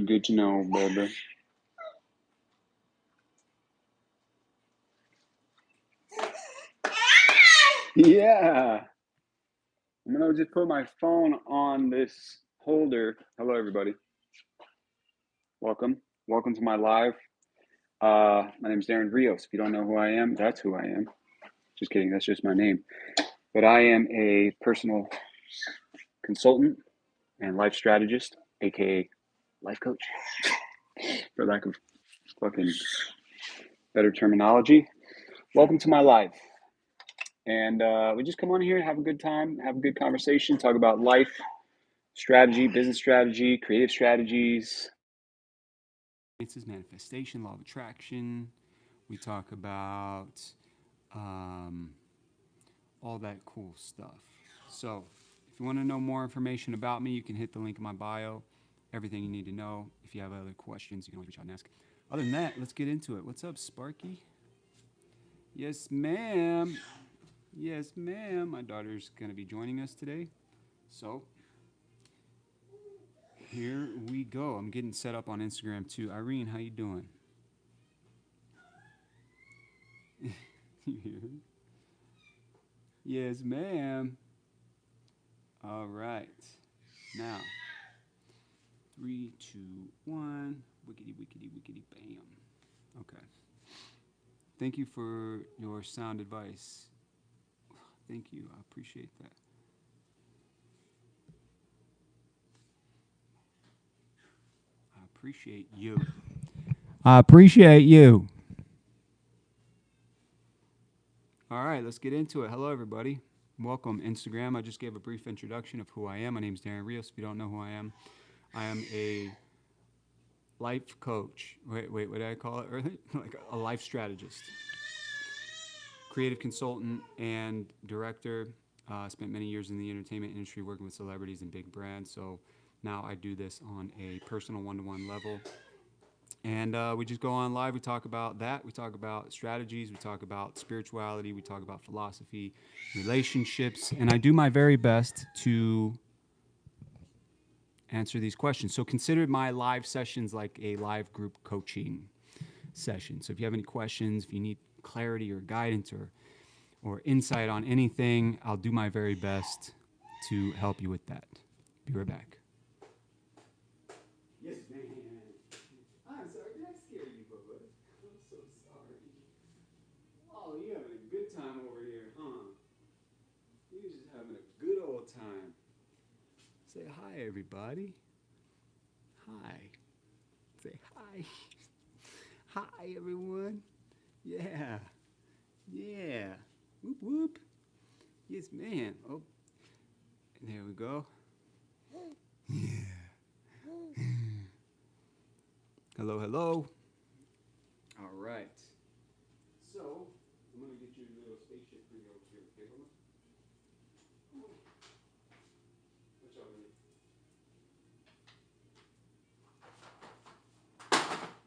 Good to know, baby. Yeah. I'm gonna just put my phone on this holder. Hello, everybody. Welcome. Welcome to my live. My name is Darin Rios. If you don't know who I am, that's who I am. Just kidding. That's just my name. But I am a personal consultant and life strategist, aka life coach, for lack of fucking better terminology. Welcome to my live. And we just come on here, have a good time, have a good conversation, talk about life, strategy, business strategy, creative strategies. It's manifestation, law of attraction. We talk about all that cool stuff. So, if you want to know more information about me, you can hit the link in my bio. Everything you need to know. If you have other questions, you can always reach out and ask. Other than that, let's get into it. What's up, Sparky? Yes, ma'am. Yes, ma'am. My daughter's going to be joining us today. So, here we go. I'm getting set up on Instagram too. Irene, how you doing? Yes, ma'am. All right. Now, 3, 2, 1. Wickety, wickety, wickety, bam. Okay. Thank you for your sound advice. Thank you. I appreciate that. I appreciate you. I appreciate you. All right, let's get into it. Hello, everybody. Welcome, Instagram. I just gave a brief introduction of who I am. My name is Darin Rios. If you don't know who I am a life coach. Wait, what did I call it? Like a life strategist, creative consultant, and director. Spent many years in the entertainment industry working with celebrities and big brands. So now I do this on a personal one-to-one level. And we just go on live. We talk about that. We talk about strategies. We talk about spirituality. We talk about philosophy, relationships. And I do my very best to answer these questions. So consider my live sessions like a live group coaching session. So if you have any questions, if you need clarity or guidance or insight on anything, I'll do my very best to help you with that. Be right back. Yes, man. I'm sorry. Did I scare you, Bubba? I'm so sorry. Oh, you having a good time over here, huh? You just having a good old time. Say hi, everybody. Hi. Say hi. Hi, everyone. Yeah. Yeah. Whoop, whoop. Yes, man. Oh, there we go. Yeah. Hello, hello. All right. So, I'm going to get you a little spaceship for you over here, okay, Mama? Watch out,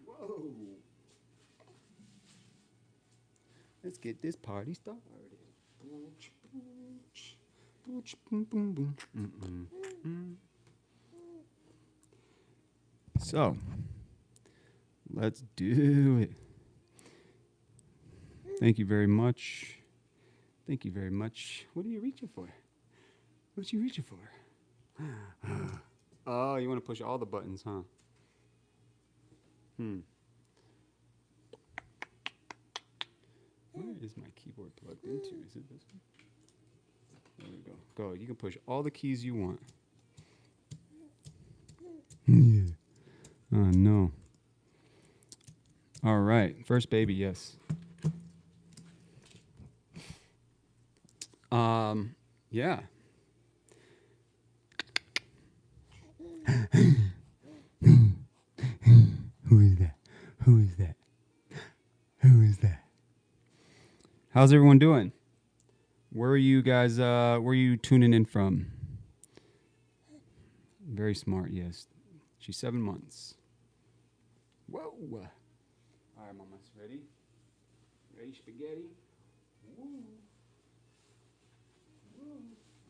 Whoa. Let's get this party started. So, let's do it. Thank you very much. Thank you very much. What are you reaching for? What you reaching for? Oh, you want to push all the buttons, huh? Where is my keyboard plugged into? Is it this one? There we go. Go. You can push all the keys you want. Yeah. Oh, no. All right. First baby, yes. Yeah. Who is that? Who is that? Who is that? How's everyone doing? Where are you guys, where are you tuning in from? Very smart, yes. She's 7 months. Whoa. All right, Mama's ready. Ready, spaghetti? Woo. Woo.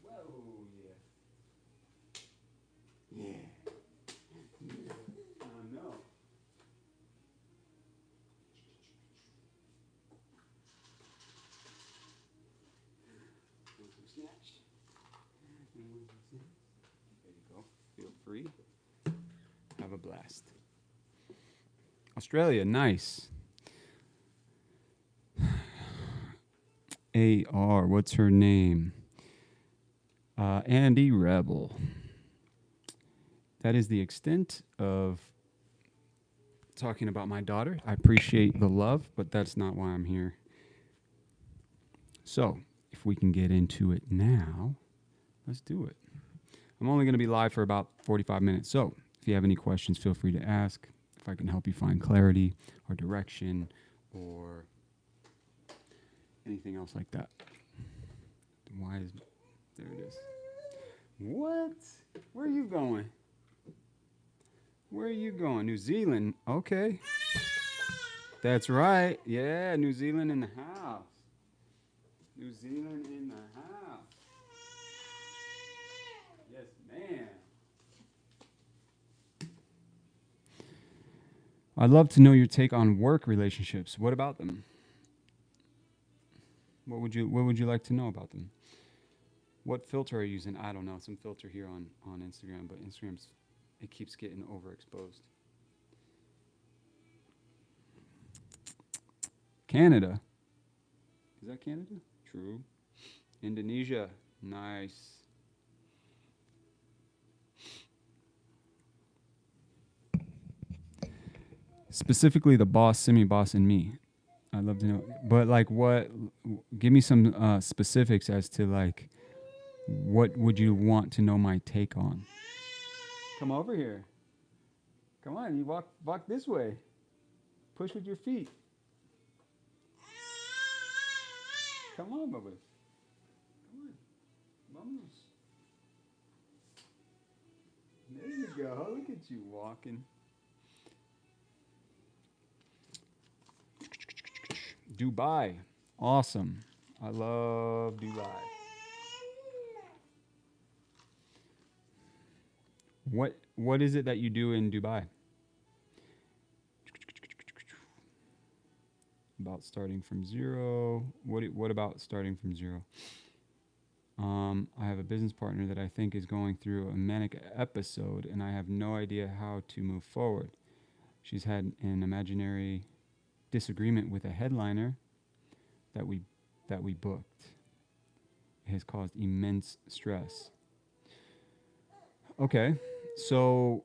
Whoa, yeah. Yeah. free. Have a blast. Australia, nice. AR, what's her name? Andy Rebel. That is the extent of talking about my daughter. I appreciate the love, but that's not why I'm here. So, if we can get into it now, let's do it. I'm only going to be live for about 45 minutes. So, if you have any questions, feel free to ask. If I can help you find clarity or direction or anything else like that. Why is there it is. What? Where are you going? Where are you going? New Zealand. Okay. That's right. Yeah, New Zealand in the house. New Zealand in the house. Yes, ma'am. I'd love to know your take on work relationships. What about them? What would you like to know about them? What filter are you using? I don't know. Some filter here on Instagram, but it keeps getting overexposed. Canada. Is that Canada? True. Indonesia. Nice. Specifically the boss, semi-boss, and me. I'd love to know. But like what, give me some specifics as to like, what would you want to know my take on? Come over here. Come on, you walk this way. Push with your feet. Come on, Bubba. Come on. Vamos. There you go. Look at you walking. Dubai. Awesome. I love Dubai. What is it that you do in Dubai? About starting from zero. What about starting from zero? I have a business partner that I think is going through a manic episode, and I have no idea how to move forward. She's had an imaginary disagreement with a headliner that we booked. It has caused immense stress. Okay, so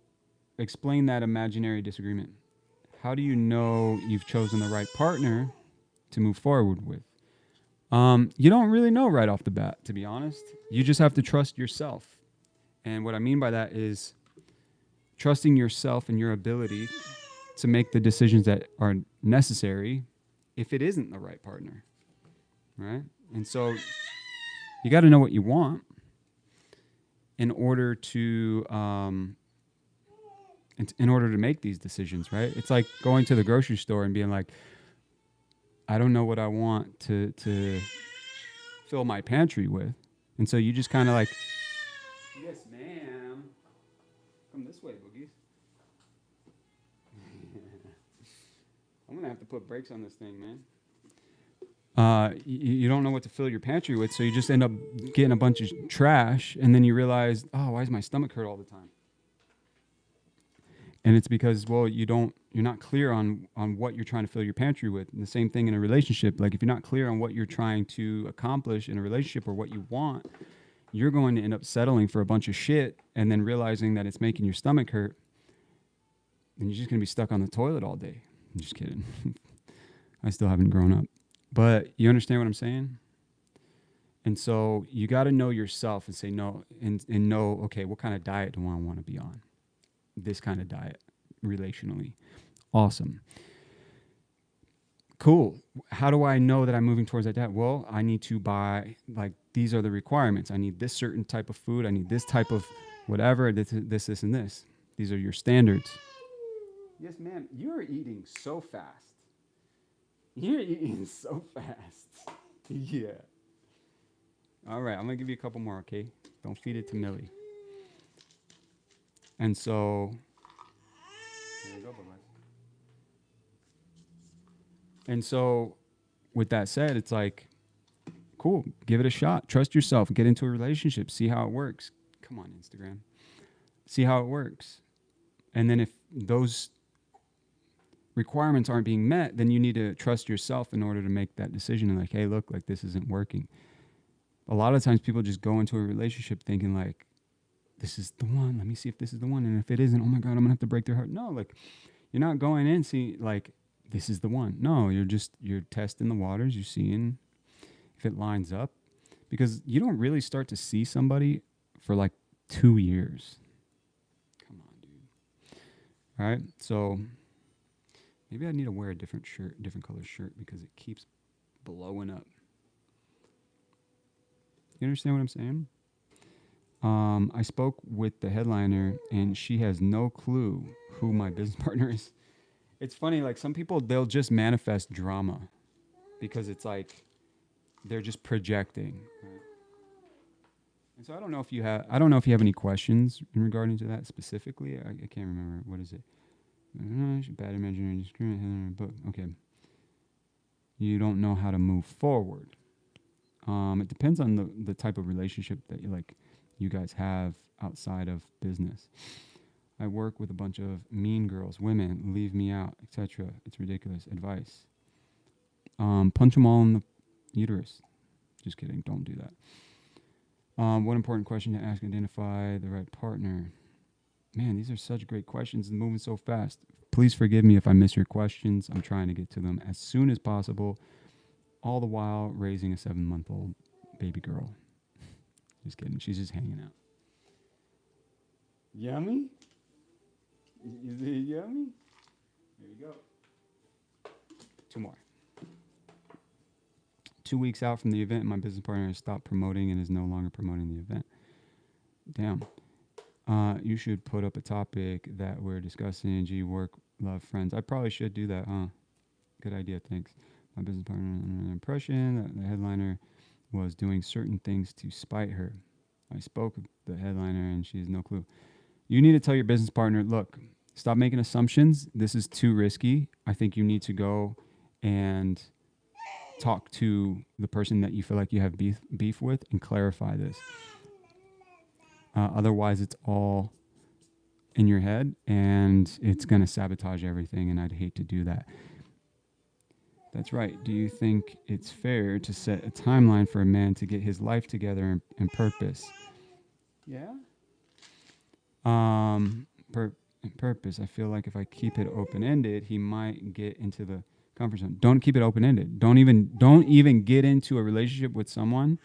explain that imaginary disagreement. How do you know you've chosen the right partner to move forward with? You don't really know right off the bat, to be honest. You just have to trust yourself. And what I mean by that is trusting yourself and your ability to make the decisions that are necessary if it isn't the right partner, right? And so you got to know what you want in order to make these decisions, right? It's like going to the grocery store and being like, I don't know what I want to fill my pantry with. And so you just kind of like, yes, ma'am. Come this way, boogies. I'm going to have to put brakes on this thing, man. You don't know what to fill your pantry with, so you just end up getting a bunch of trash, and then you realize, oh, why does my stomach hurt all the time? And it's because, well, you're not clear on what you're trying to fill your pantry with. And the same thing in a relationship. Like if you're not clear on what you're trying to accomplish in a relationship or what you want, you're going to end up settling for a bunch of shit and then realizing that it's making your stomach hurt. And you're just going to be stuck on the toilet all day. I'm just kidding. I still haven't grown up. But you understand what I'm saying? And so you got to know yourself and say no, and know, okay, what kind of diet do I want to be on? This kind of diet, relationally. Awesome. Cool. How do I know that I'm moving towards that diet? Well, I need to buy, like, these are the requirements. I need this certain type of food. I need this type of whatever, this, and this. These are your standards. Yes, ma'am. You're eating so fast. You're eating so fast. Yeah. All right. I'm going to give you a couple more, okay? Don't feed it to Millie. And so, there you go, bye-bye. And so, with that said, it's like, cool, give it a shot. Trust yourself. Get into a relationship. See how it works. Come on, Instagram. see how it works. And then if those requirements aren't being met, then you need to trust yourself in order to make that decision and like, hey, look, like this isn't working. A lot of times people just go into a relationship thinking like, this is the one. Let me see if this is the one. And if it isn't, oh my God, I'm gonna have to break their heart. No, like you're not going in see like this is the one. No, you're testing the waters. You're seeing if it lines up, because you don't really start to see somebody for like 2 years. Come on, dude. All right, so maybe I need to wear a different shirt, different color shirt, because it keeps blowing up. You understand what I'm saying? I spoke with the headliner, and she has no clue who my business partner is. It's funny, like some people, they'll just manifest drama because it's like they're just projecting. Right? And so I don't know if you have, I don't know if you have any questions in regarding to that specifically. I can't remember. What is it? Bad imaginary discriminant book. Okay. You don't know how to move forward. It depends on the type of relationship that you guys have outside of business. I work with a bunch of mean girls, women, leave me out, etc. It's ridiculous. Advice. Punch them all in the uterus. Just kidding. Don't do that. What important question to ask? Identify the right partner. Man, these are such great questions and moving so fast. Please forgive me if I miss your questions. I'm trying to get to them as soon as possible, all the while raising a 7-month-old baby girl. Just kidding. She's just hanging out. Yummy? Is it yummy? There you go. 2 more. 2 weeks out from the event, my business partner has stopped promoting and is no longer promoting the event. Damn. You should put up a topic that we're discussing. G, work, love, friends. I probably should do that, huh? Good idea, thanks. My business partner under the impression that the headliner was doing certain things to spite her. I spoke with the headliner and she has no clue. You need to tell your business partner, look, stop making assumptions. This is too risky. I think you need to go and talk to the person that you feel like you have beef with and clarify this. Otherwise, it's all in your head and it's going to sabotage everything, and I'd hate to do that. That's right. Do you think it's fair to set a timeline for a man to get his life together and purpose? Yeah. Purpose. I feel like if I keep it open-ended, he might get into the comfort zone. Don't keep it open-ended. Don't even get into a relationship with someone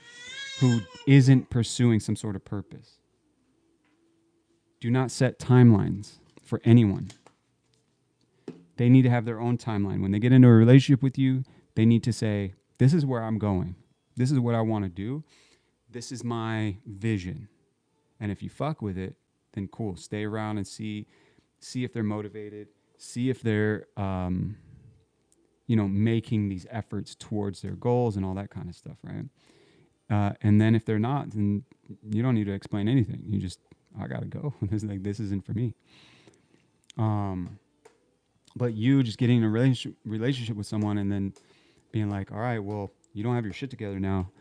who isn't pursuing some sort of purpose. Do not set timelines for anyone. They need to have their own timeline. When they get into a relationship with you, they need to say, this is where I'm going. This is what I want to do. This is my vision. And if you fuck with it, then cool. Stay around and see if they're motivated. See if they're, making these efforts towards their goals and all that kind of stuff, right? And then if they're not, then you don't need to explain anything. You just, I gotta go. This isn't for me. But you just getting in a relationship with someone and then being like, all right, well, you don't have your shit together now,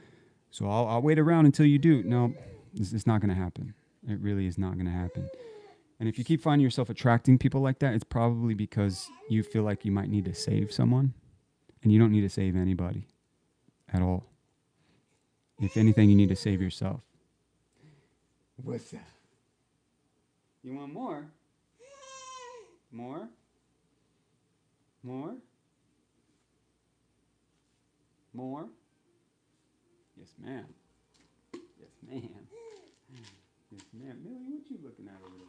so I'll wait around until you do. No, it's not going to happen. It really is not going to happen. And if you keep finding yourself attracting people like that, it's probably because you feel like you might need to save someone, and you don't need to save anybody at all. If anything, you need to save yourself. What's that? You want more? More? More? More? Yes, ma'am. Yes, ma'am. Yes, ma'am. Millie, what you looking at over there?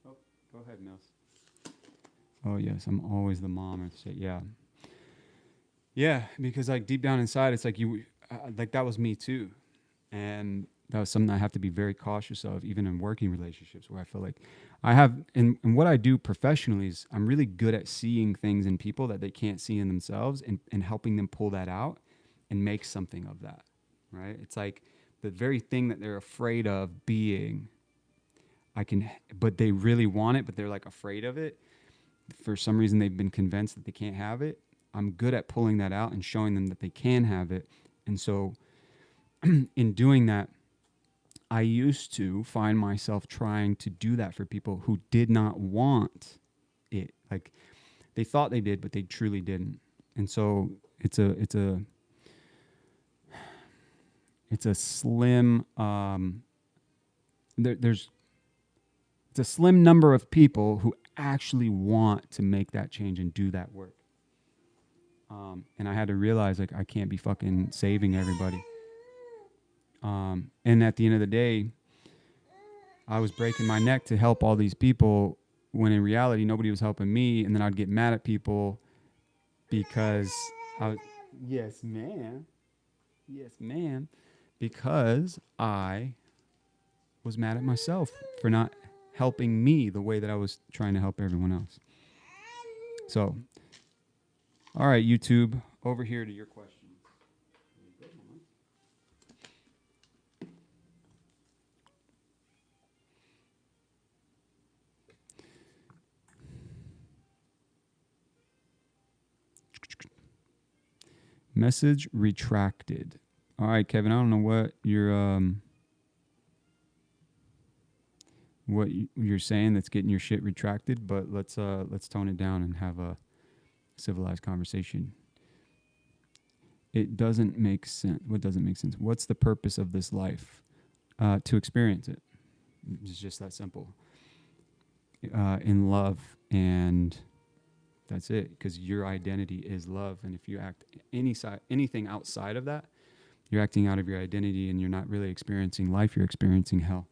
Oh, go ahead, Mills. Oh, yes, I'm always the mom or say, yeah. Yeah, because like deep down inside, it's like like that was me too. And that was something I have to be very cautious of, even in working relationships, where I feel like I have, and what I do professionally is I'm really good at seeing things in people that they can't see in themselves, and helping them pull that out and make something of that, right? It's like the very thing that they're afraid of being, but they really want it, but they're like afraid of it. For some reason, they've been convinced that they can't have it. I'm good at pulling that out and showing them that they can have it. And so in doing that, I used to find myself trying to do that for people who did not want it. Like they thought they did, but they truly didn't. And so it's a slim there's it's a slim number of people who actually want to make that change and do that work. And I had to realize like I can't be fucking saving everybody. And at the end of the day, I was breaking my neck to help all these people when in reality nobody was helping me, and then I'd get mad at people because I was, yes, ma'am. Yes, ma'am. Because I was mad at myself for not helping me the way that I was trying to help everyone else. So, all right, YouTube, over here to your question. Message retracted. All right, Kevin, I don't know what you're saying that's getting your shit retracted, but let's tone it down and have a civilized conversation. It doesn't make sense. What doesn't make sense? What's the purpose of this life? To experience it. It's just that simple. In love, and that's it. Because your identity is love, and if you act anything outside of that, you're acting out of your identity, and you're not really experiencing life. You're experiencing hell.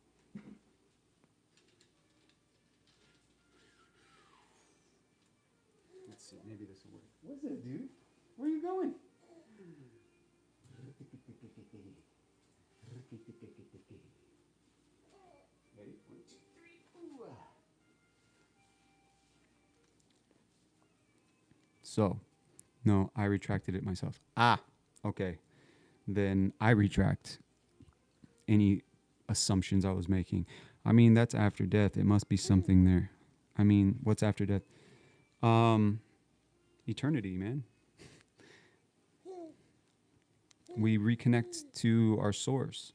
Let's see. Maybe this will work. What's it, dude? Where are you going? Ready? 1, 2, 3. Ooh. So, no, I retracted it myself. Okay. Then I retract any assumptions I was making. I mean, that's after death. It must be something there. I mean, what's after death? Eternity, man. We reconnect to our source.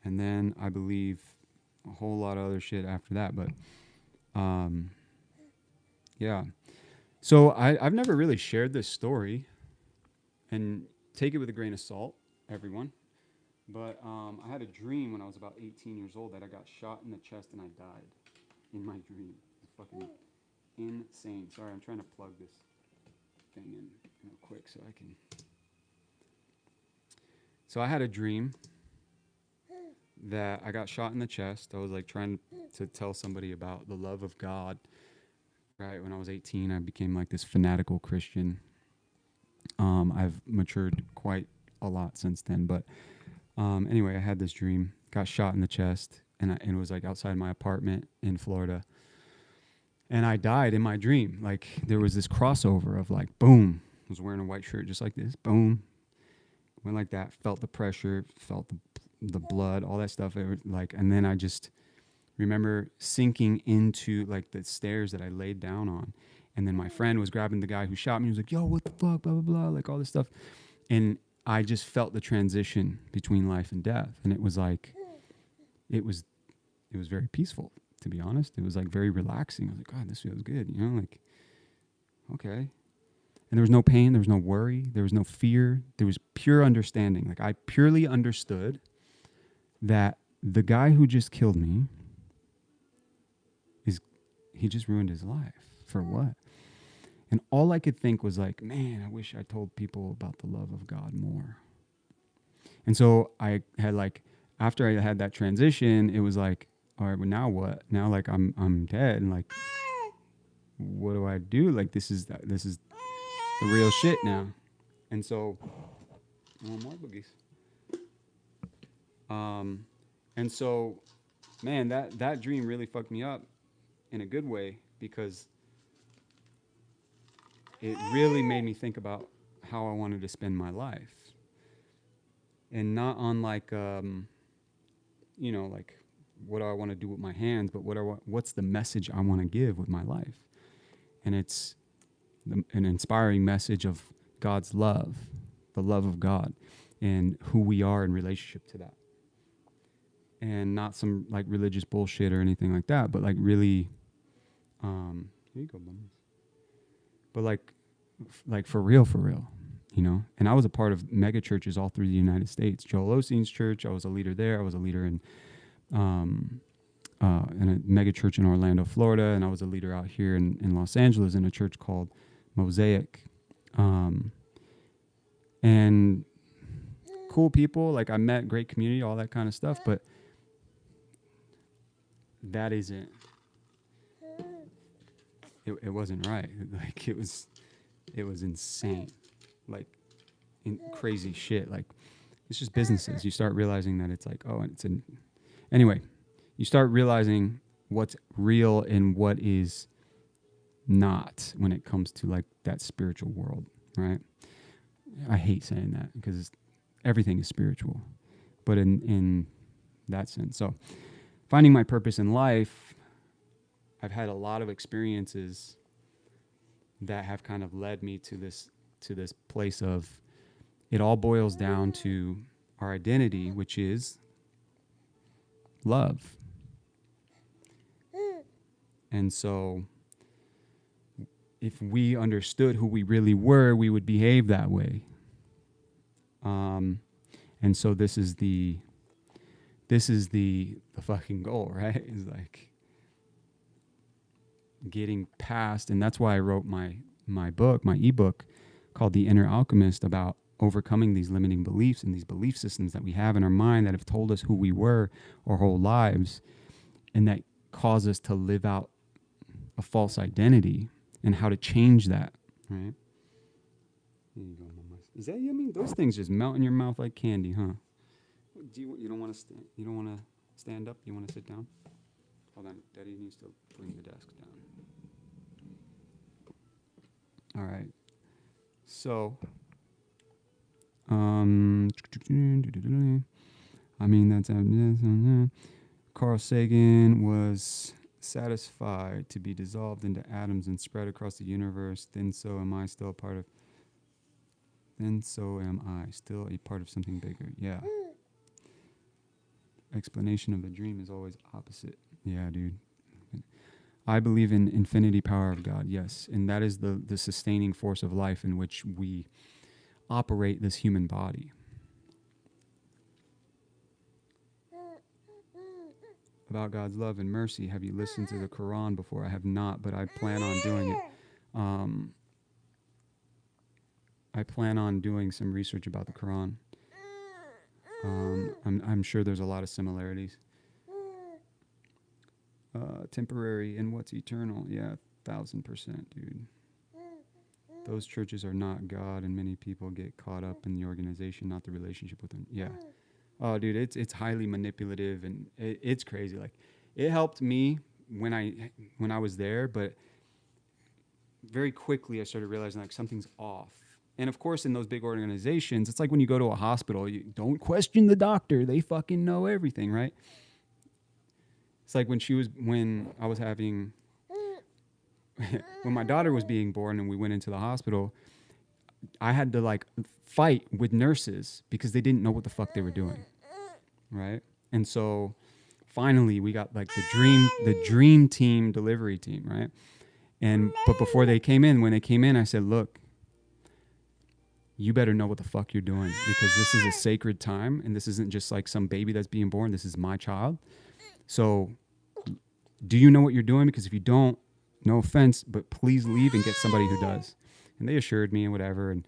And then I believe a whole lot of other shit after that. But yeah. So I've never really shared this story, and take it with a grain of salt, everyone. But I had a dream when I was about 18 years old that I got shot in the chest and I died in my dream. It's fucking insane. Sorry, I'm trying to plug this thing in real quick so I can. So I had a dream that I got shot in the chest. I was like trying to tell somebody about the love of God. Right when I was 18, I became like this fanatical Christian. I've matured quite a lot since then, but anyway, I had this dream, got shot in the chest, and it was like outside my apartment in Florida. And I died in my dream. Like there was this crossover of like, boom, I was wearing a white shirt just like this, boom, went like that, felt the pressure, felt the blood, all that stuff. It was like, and then I just remember sinking into like the stairs that I laid down on. And then my friend was grabbing the guy who shot me. He was like, yo, what the fuck, blah, blah, blah, like all this stuff. And I just felt the transition between life and death. And it was like, it was very peaceful, to be honest. It was like very relaxing. I was like, God, this feels good. You know, like, okay. And there was no pain. There was no worry. There was no fear. There was pure understanding. Like I purely understood that the guy who just killed me, he just ruined his life. For what? And all I could think was like, man, I wish I told people about the love of God more. And so I had like, after I had that transition, it was like, all right, well now what? Now like I'm dead, and like, what do I do? Like this is the real shit now. And so, more boogies. And so, man, that dream really fucked me up in a good way, because it really made me think about how I wanted to spend my life. And not on like, like what do I want to do with my hands, but what's the message I want to give with my life? And it's an inspiring message of God's love, the love of God and who we are in relationship to that. And not some like religious bullshit or anything like that, but like really, here you go, bum. But like for real, you know. And I was a part of mega churches all through the United States. Joel Osteen's church, I was a leader there. I was a leader in a mega church in Orlando, Florida, and I was a leader out here in Los Angeles in a church called Mosaic. And cool people, like I met, great community, all that kind of stuff, but that isn't, it wasn't right. Like it was insane, like crazy shit. Like it's just businesses. You start realizing that it's like, oh, and anyway, you start realizing what's real and what is not when it comes to like that spiritual world, right? I hate saying that because everything is spiritual, but in that sense. So finding my purpose in life, I've had a lot of experiences that have kind of led me to this place of it all boils down to our identity, which is love. And so if we understood who we really were, we would behave that way. And so this is the fucking goal, right? Is like getting past, and that's why I wrote my ebook called The Inner Alchemist, about overcoming these limiting beliefs and these belief systems that we have in our mind that have told us who we were our whole lives, and that cause us to live out a false identity, and how to change that, right? Here you go, mama. Is that yummy? Those things just melt in your mouth like candy, huh? You don't want to stand up? You want to sit down? Hold on, Daddy needs to bring the desk down. All right. So, I mean, that's Carl Sagan was satisfied to be dissolved into atoms and spread across the universe. Then so am I still a part of something bigger. Yeah. Explanation of the dream is always opposite. Yeah, dude. I believe in infinity power of God, yes. And that is the sustaining force of life in which we operate this human body. About God's love and mercy, have you listened to the Quran before? I have not, but I plan on doing it. I plan on doing some research about the Quran. I'm sure there's a lot of similarities. Temporary and what's eternal? Yeah, 1,000%, dude. Those churches are not God, and many people get caught up in the organization, not the relationship with them. Yeah. Oh, dude, it's highly manipulative, and it's crazy. Like, it helped me when I was there, but very quickly I started realizing like something's off. And of course, in those big organizations, it's like when you go to a hospital, you don't question the doctor; they fucking know everything, right? It's like when I was having, when my daughter was being born and we went into the hospital, I had to like fight with nurses because they didn't know what the fuck they were doing, right? And so finally we got like the dream team delivery team, right? But before when they came in, I said, look, you better know what the fuck you're doing, because this is a sacred time, and this isn't just like some baby that's being born. This is my child. So do you know what you're doing? Because if you don't, no offense, but please leave and get somebody who does. And they assured me and whatever. And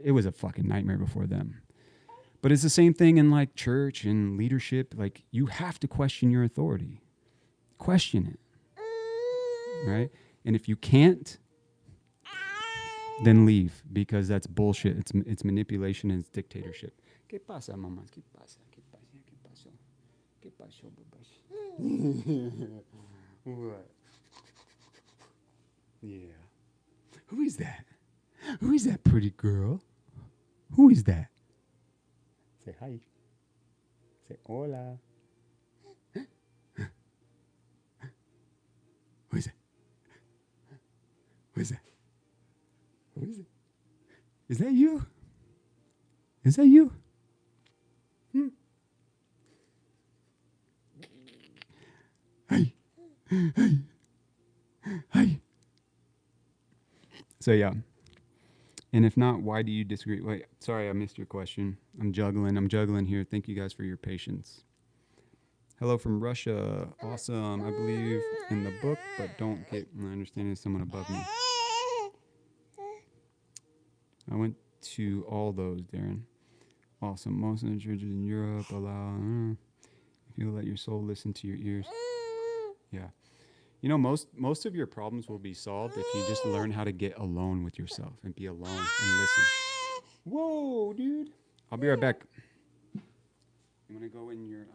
it was a fucking nightmare before them. But it's the same thing in like church and leadership. Like, you have to question your authority. Question it. Right? And if you can't, then leave, because that's bullshit. It's manipulation and it's dictatorship. ¿Qué pasa, mamá? ¿Qué pasa? ¿Qué pasa? ¿Qué pasó? ¿Qué pasó, babas? What? Yeah. Who is that? Who is that pretty girl? Who is that? Say hi. Say hola. Who is that? Who is that? Who is it? Is that you? Is that you? Hey, hey. So yeah. And if not, why do you disagree? Wait, sorry, I missed your question. I'm juggling here. Thank you guys for your patience. Hello from Russia. Awesome. I believe in the book, but don't get my understanding of someone above me. I went to all those, Darin. Awesome. Most of the churches in Europe allow if you let your soul listen to your ears. Yeah. You know, most of your problems will be solved if you just learn how to get alone with yourself and be alone and listen. Whoa, dude. I'll be right back. You want to go in your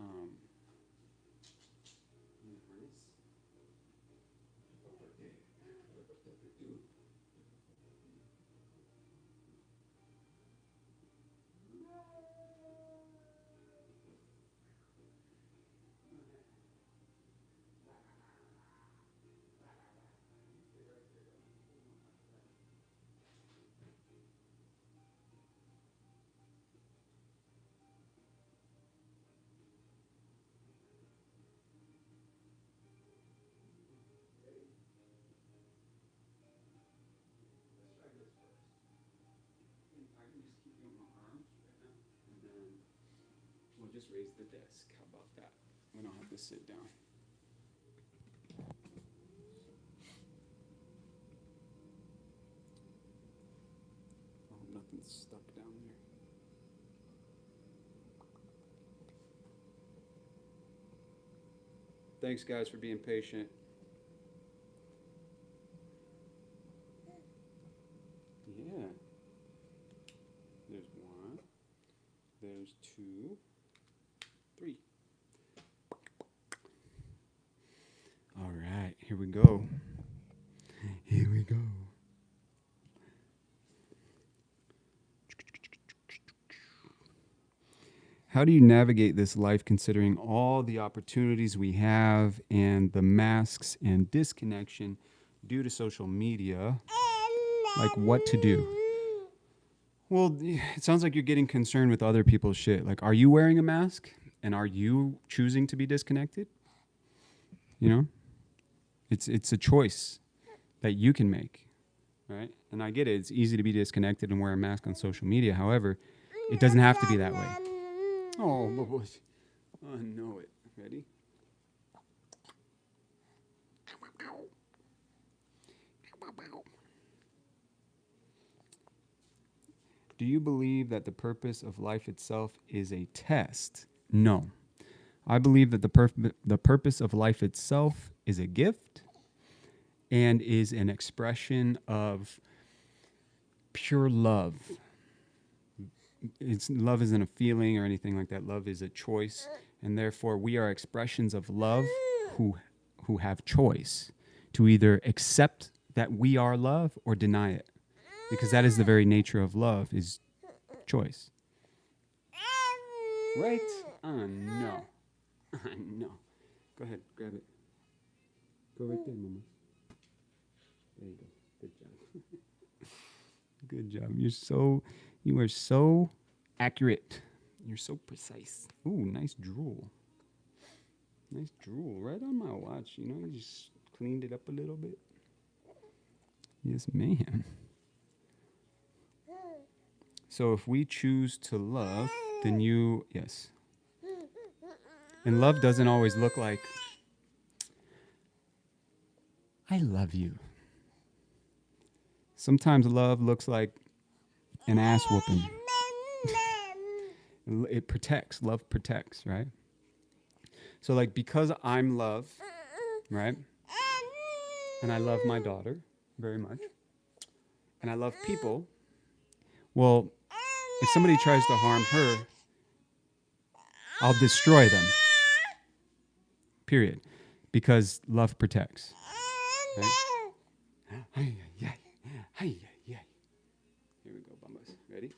we'll just raise the desk. How about that? We don't have to sit down. I hope nothing's stuck down there. Thanks, guys, for being patient. Yeah. There's one. There's 2, 3. All right, here we go. Here we go. How do you navigate this life considering all the opportunities we have and the masks and disconnection due to social media? Like what to do? Well, it sounds like you're getting concerned with other people's shit. Like, are you wearing a mask? And are you choosing to be disconnected? You know? It's a choice that you can make, right? And I get it. It's easy to be disconnected and wear a mask on social media. However, it doesn't have to be that way. Oh, I know it. Ready? Do you believe that the purpose of life itself is a test? No. I believe that the purpose of life itself is a gift and is an expression of pure love. Love isn't a feeling or anything like that. Love is a choice, and therefore we are expressions of love who have choice to either accept that we are love or deny it, because that is the very nature of love, is choice. Right? No. No. Go ahead, grab it. Go right there, Mama. There you go. Good job. Good job. You are so accurate. You're so precise. Ooh, nice drool. Nice drool. Right on my watch. You know, you just cleaned it up a little bit. Yes, ma'am. So if we choose to love, then yes. And love doesn't always look like, I love you. Sometimes love looks like an ass whooping. It protects. Love protects, right? So, like, because I'm love, right? And I love my daughter very much. And I love people. Well, if somebody tries to harm her, I'll destroy them. Period. Because love protects. Right? Here we go, Bambas. Ready?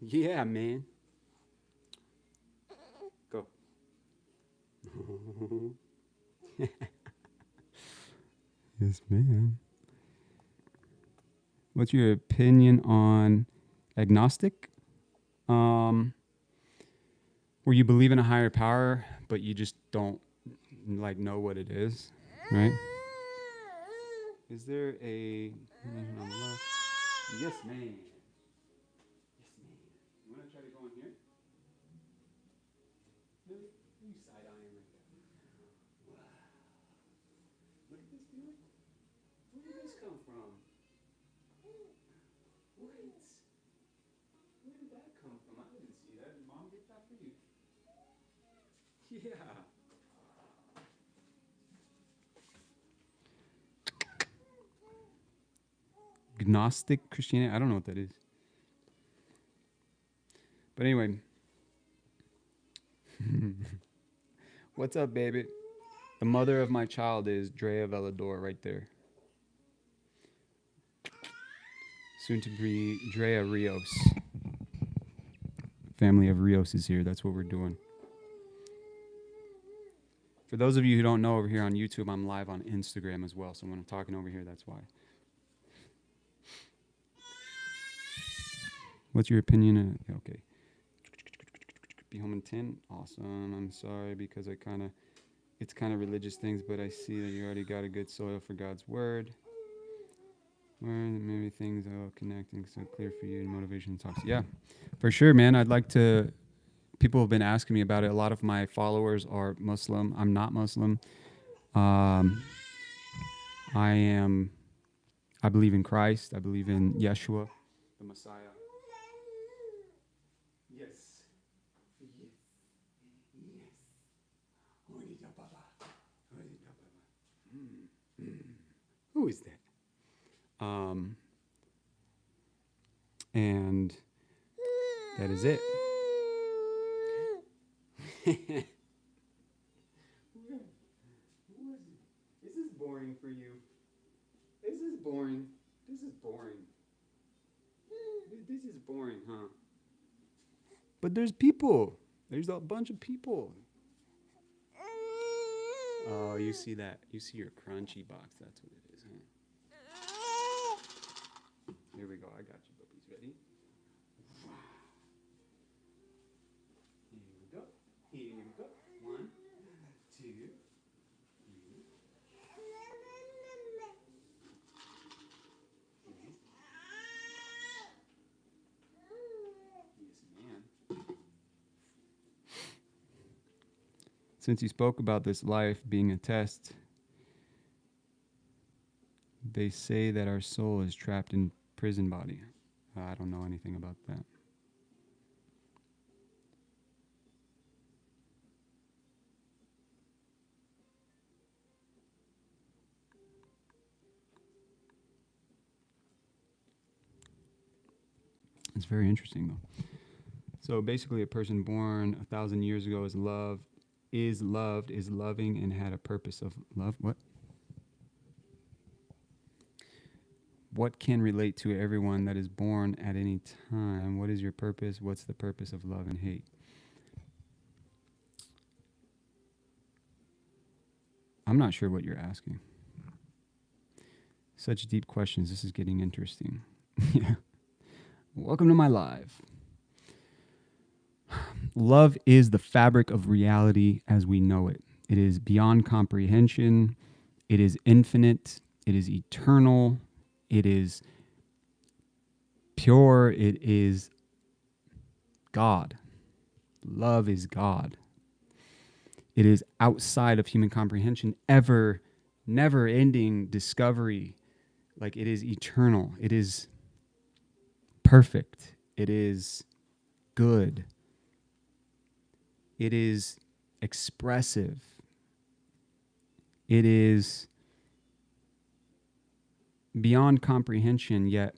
Yeah, man. Go. Yes, ma'am. What's your opinion on agnostic, um, where you believe in a higher power, but you just don't like know what it is, right? Is there a on the left? Yes, ma'am. Yes, ma'am. You want to try to go in here? No, you side eyeing like that. Wow. Look at this dude. Where did this come from? What? Where did that come from? I didn't see that. Did mom get that for you? Yeah. Gnostic Christianity. I don't know what that is. But anyway. What's up, baby? The mother of my child is Drea Velador right there. Soon to be Drea Rios. Family of Rios is here. That's what we're doing. For those of you who don't know, over here on YouTube, I'm live on Instagram as well. So when I'm talking over here, that's why. What's your opinion? Okay. Be home in 10. Awesome. I'm sorry because it's kind of religious things, but I see that you already got a good soil for God's word. Where maybe things are connecting so clear for you and motivation talks. Yeah, for sure, man. I'd like to. People have been asking me about it. A lot of my followers are Muslim. I'm not Muslim. I am. I believe in Christ. I believe in Yeshua, the Messiah. Yes. Yes. Who is that? And that is it. This is boring for you. This is boring. This is boring. This is boring, huh? But there's people. There's a bunch of people. Oh, you see that? You see your crunchy box. That's what it is, huh? Here we go. I got you, puppies. Ready? Here we go. Here we go. 1, 2, 3. Yes, man. Since you spoke about this life being a test, they say that our soul is trapped in prison body. I don't know anything about that. It's very interesting, though. So basically, a person born 1,000 years ago is loved, is loving, and had a purpose of love. What? What can relate to everyone that is born at any time? What is your purpose? What's the purpose of love and hate? I'm not sure what you're asking. Such deep questions. This is getting interesting. Yeah. Welcome to my live. Love is the fabric of reality as we know it. It is beyond comprehension. It is infinite. It is eternal. It is pure. It is God. Love is God. It is outside of human comprehension, never ending discovery. Like, it is eternal. It is perfect. It is good. It is expressive. It is beyond comprehension, yet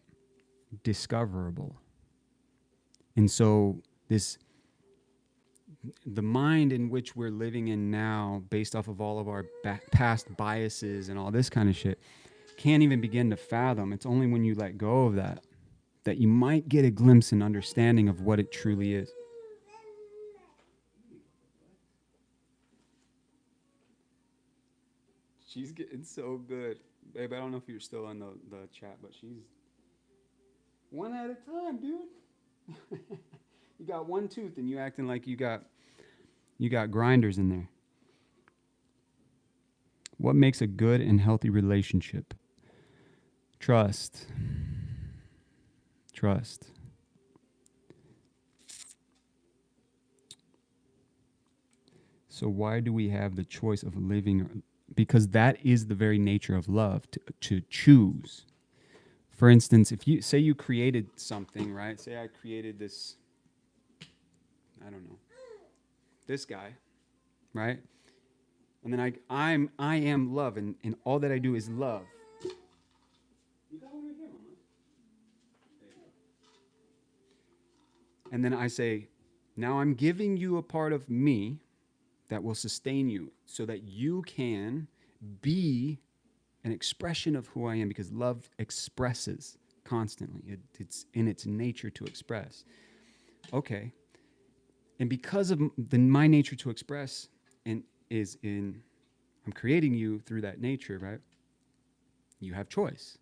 discoverable. And so the mind in which we're living in now, based off of all of our past biases and all this kind of shit, can't even begin to fathom. It's only when you let go of that you might get a glimpse and understanding of what it truly is. She's getting so good. Babe, I don't know if you're still on the chat, but she's one at a time, dude. You got one tooth and you acting like you got grinders in there. What makes a good and healthy relationship? Trust. Trust. So why do we have the choice of living? Because that is the very nature of love, to choose. For instance, if you say you created something, right? Say I created this, I don't know, this guy, right? And then I am love, and all that I do is love. You got one right there, Mama. There you go. And then I say, now I'm giving you a part of me that will sustain you so that you can be an expression of who I am, because love expresses constantly. It's in its nature to express. Okay. And because of my nature to express and is in, I'm creating you through that nature, right? You have choice.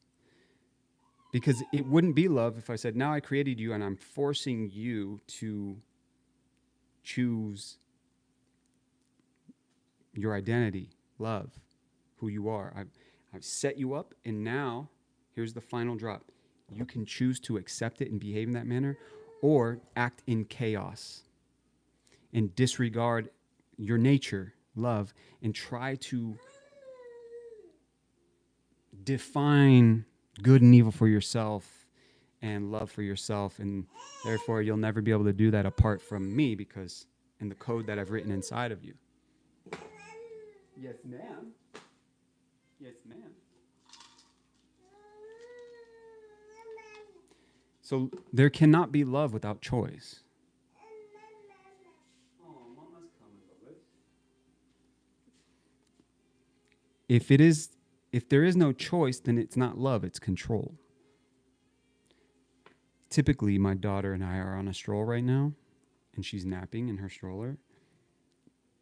Because it wouldn't be love if I said, now I created you and I'm forcing you to choose your identity, love, who you are. I've set you up, and now here's the final drop. You can choose to accept it and behave in that manner, or act in chaos and disregard your nature, love, and try to define good and evil for yourself and love for yourself. And therefore, you'll never be able to do that apart from me, because in the code that I've written inside of you. Yes, ma'am. Yes, ma'am. So there cannot be love without choice. Oh, Mama's coming, Lois. If there is no choice, then it's not love, it's control. Typically, my daughter and I are on a stroll right now, and she's napping in her stroller,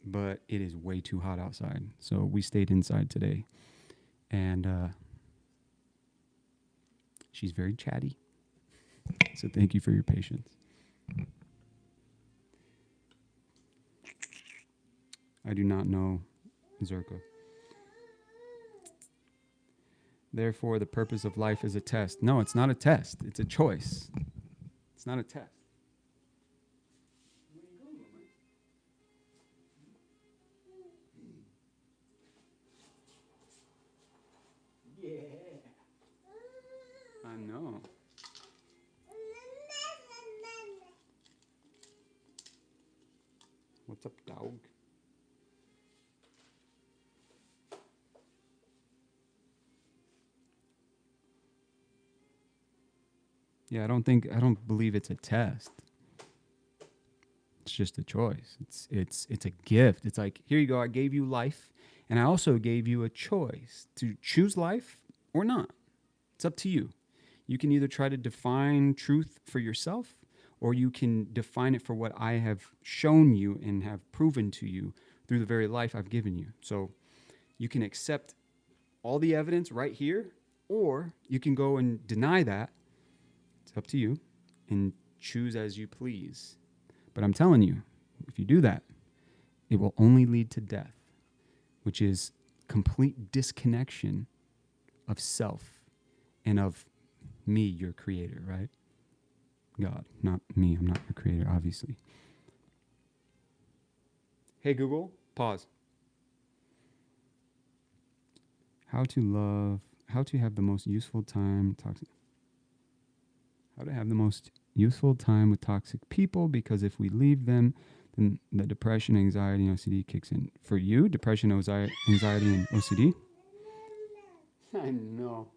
but it is way too hot outside. So we stayed inside today, and she's very chatty. So thank you for your patience. I do not know Zerka. Therefore, the purpose of life is a test. No, it's not a test. It's a choice. It's not a test. Yeah. I know. What's up, dog? Yeah, I don't believe it's a test. It's just a choice. It's a gift. It's like, here you go, I gave you life, and I also gave you a choice to choose life or not. It's up to you. You can either try to define truth for yourself, or you can define it for what I have shown you and have proven to you through the very life I've given you. So you can accept all the evidence right here, or you can go and deny that. It's up to you, and choose as you please. But I'm telling you, if you do that, it will only lead to death, which is complete disconnection of self and of me, your creator, right? God, not me. I'm not your creator, obviously. Hey, Google, pause. How to have the most useful time toxic. How to have the most useful time with toxic people, because if we leave them, then the depression, anxiety, and OCD kicks in. For you, depression, anxiety, and OCD? I know.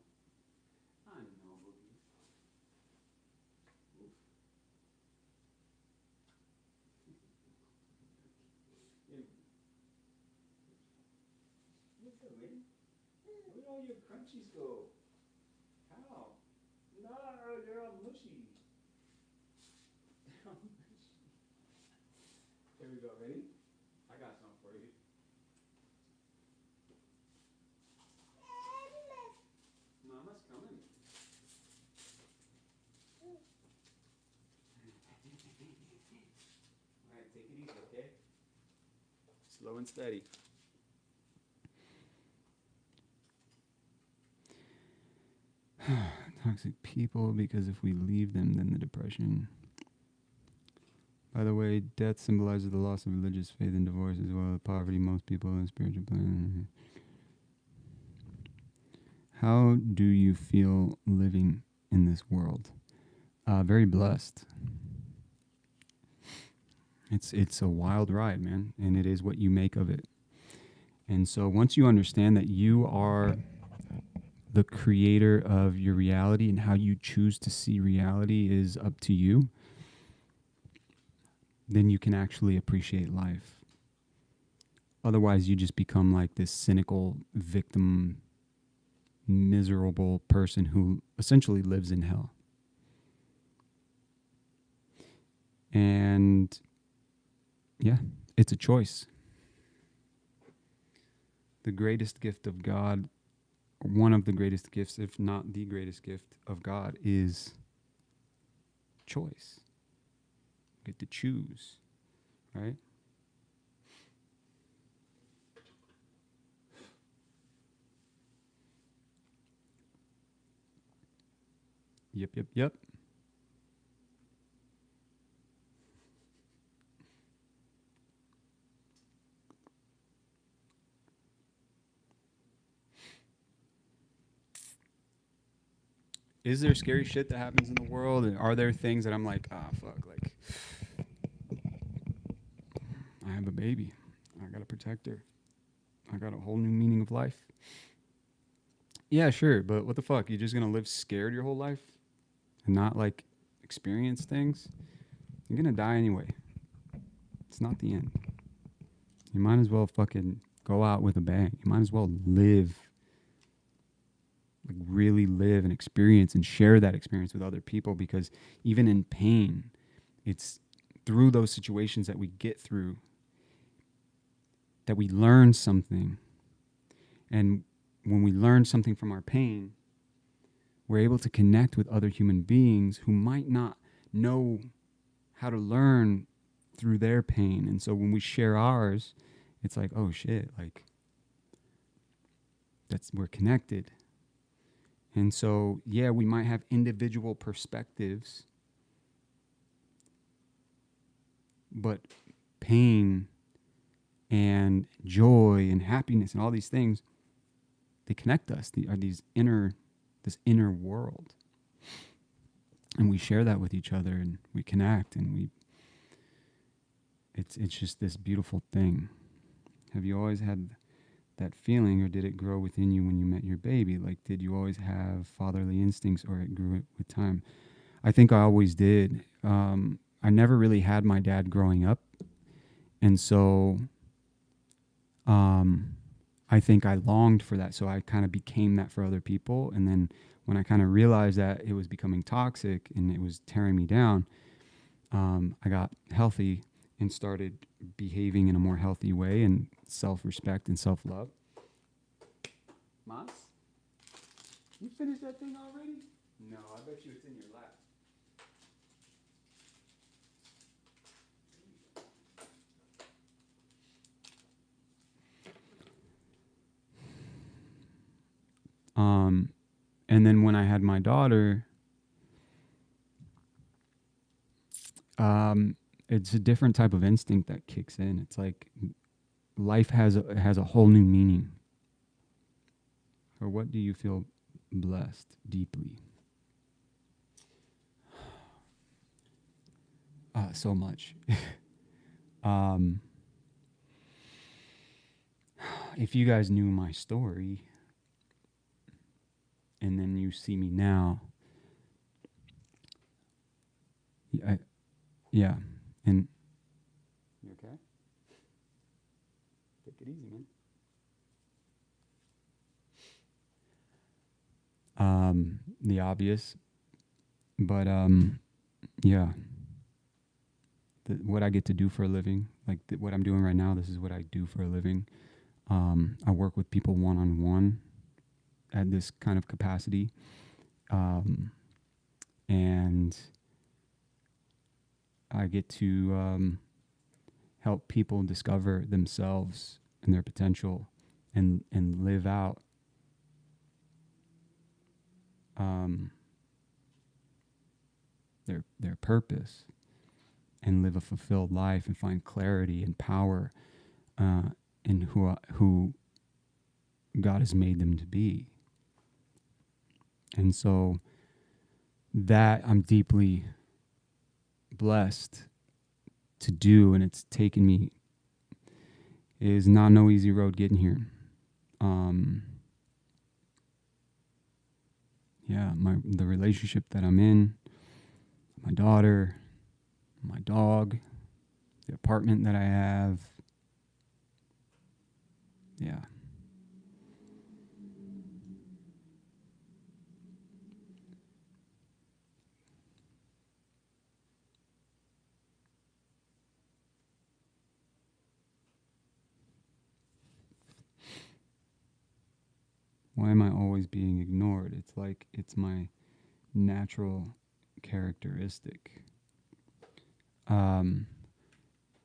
I know. What's up, lady? Where did all your crunchies go? How? No, they're all mushy. Here we go. Ready? I got some for you. Mama's coming. Slow and steady. Toxic people, because if we leave them, then the depression. By the way, death symbolizes the loss of religious faith and divorce, as well as poverty. Most people in spiritual plan. How do you feel living in this world? Very blessed. It's a wild ride, man, and it is what you make of it. And so once you understand that you are the creator of your reality and how you choose to see reality is up to you, then you can actually appreciate life. Otherwise, you just become like this cynical victim, miserable person who essentially lives in hell. And yeah, it's a choice. The greatest gift of God, one of the greatest gifts, if not the greatest gift of God, is choice. You get to choose, right? Yep. Is there scary shit that happens in the world? And are there things that I'm like, fuck, like, I have a baby. I gotta protect her. I got a whole new meaning of life. Yeah, sure, but what the fuck? You're just gonna live scared your whole life and not like experience things? You're gonna die anyway. It's not the end. You might as well fucking go out with a bang. You might as well live, like really live and experience and share that experience with other people, because even in pain, it's through those situations that we get through that we learn something. And when we learn something from our pain, we're able to connect with other human beings who might not know how to learn through their pain. And so when we share ours, it's like, oh shit, like we're connected. And so, yeah, we might have individual perspectives, but pain and joy and happiness and all these things, they connect us. They are this inner world. And we share that with each other, and we connect, and it's just this beautiful thing. Have you always had that feeling, or did it grow within you when you met your baby? Like, did you always have fatherly instincts, or it grew with time? I think I always did. I never really had my dad growing up. And so I think I longed for that. So I kind of became that for other people. And then when I kind of realized that it was becoming toxic and it was tearing me down, I got healthy and started behaving in a more healthy way and self-respect and self-love. Mas, you finished that thing already? No, I bet you it's in your lap. And then when I had my daughter, it's a different type of instinct that kicks in. It's like life has a whole new meaning. Or what do you feel blessed deeply? So much. If you guys knew my story, and then you see me now, yeah, and you okay? Take it easy, man. The obvious, but yeah, what I get to do for a living, like what I'm doing right now, this is what I do for a living. I work with people one-on-one at this kind of capacity, and I get to help people discover themselves and their potential and live out their purpose and live a fulfilled life and find clarity and power in who God has made them to be. And so that I'm deeply blessed to do, and it's taken me, it is not no easy road getting here. Yeah, the relationship that I'm in, my daughter, my dog, the apartment that I have. Yeah. Why am I always being ignored? It's like it's my natural characteristic.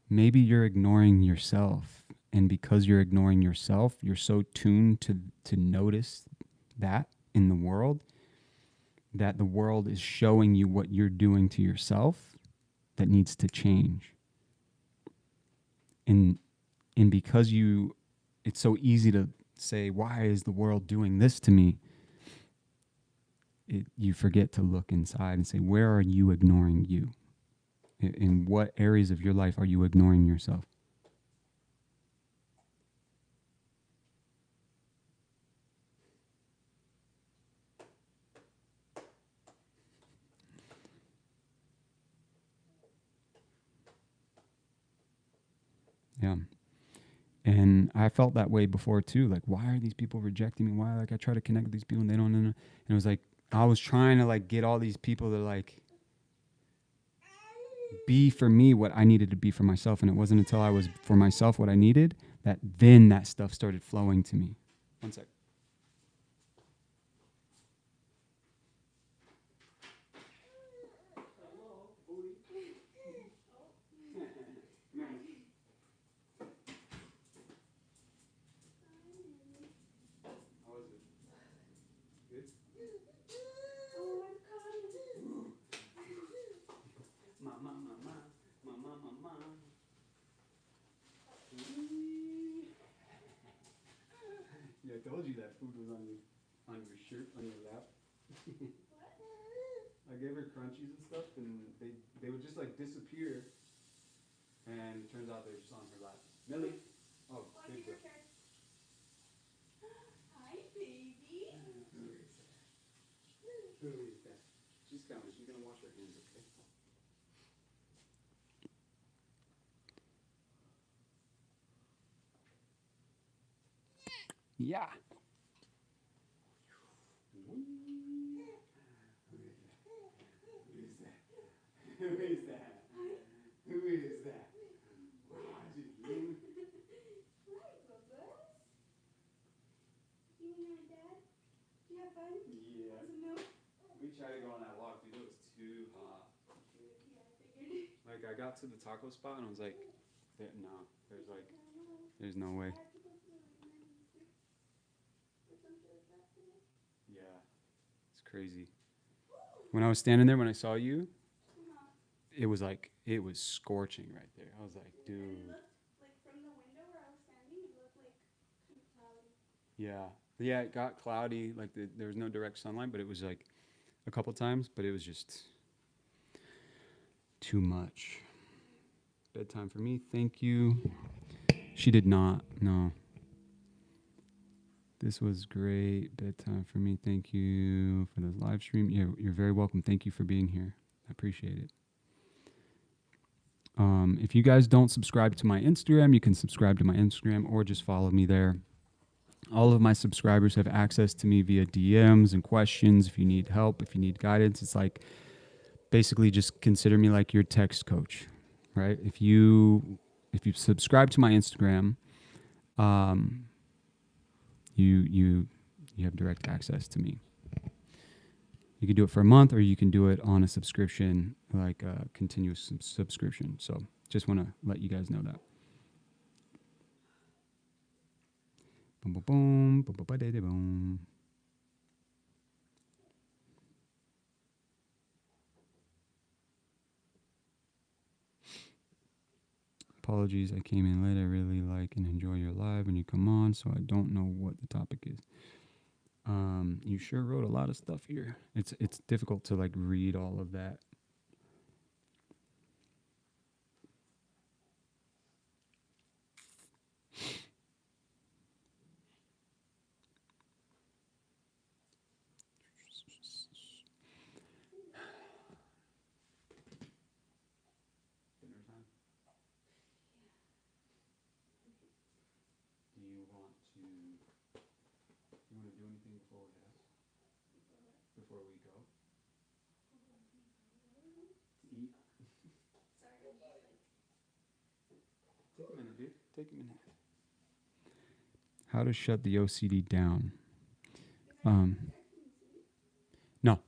Maybe you're ignoring yourself, and because you're ignoring yourself, you're so tuned to notice that in the world, that the world is showing you what you're doing to yourself that needs to change. And because it's so easy to say, why is the world doing this to me? You forget to look inside and say, where are you ignoring you? In what areas of your life are you ignoring yourself? Yeah. And I felt that way before too. Like, why are these people rejecting me? Why, like, I try to connect with these people and they don't know. And it was like, I was trying to like get all these people to like be for me what I needed to be for myself. And it wasn't until I was for myself what I needed that then that stuff started flowing to me. One sec. Yeah, I told you that food was on your shirt, on your lap. I gave her crunchies and stuff, and they would just like disappear. And it turns out they're just on her lap. Millie. Oh, good girl. Hi, baby. Who is that? Who is that? She's coming. She's gonna wash her hands, okay? Yeah. Who is that? Who is that? Who is that? Wow, you. Hi, Bubba. You and your dad? Did you have fun? Yeah. Want some milk? We tried to go on that walk, dude. It was too hot. Yeah, I figured. Like, I got to the taco spot and I was like, no, there's no way. I have to go to the emergency. Put some to the back today. Yeah, it's crazy. When I was standing there, when I saw you, it was like, it was scorching right there. I was like, And it dude. looked like from the window where I was standing, it looked like kind of cloudy. Yeah. Yeah, it got cloudy. Like, there was no direct sunlight, but it was like a couple times, but it was just too much. Bedtime for me. Thank you. She did not. No. This was great. Bedtime for me. Thank you for the live stream. Yeah, you're very welcome. Thank you for being here. I appreciate it. If you guys don't subscribe to my Instagram, you can subscribe to my Instagram or just follow me there. All of my subscribers have access to me via DMs and questions. If you need help, if you need guidance, it's like basically just consider me like your text coach, right? If you subscribe to my Instagram, you have direct access to me. You can do it for a month, or you can do it on a subscription, like a continuous subscription. So Just want to let you guys know that. Boom, boom, boom, boom, boom, boom, boom. Apologies, I came in late. I really like and enjoy your live when you come on, so I don't know what the topic is. You sure wrote a lot of stuff here. It's difficult to like read all of that. Do you want to do anything before we go? Eat. Take a minute, dude. Take a minute. How to shut the OCD down? No.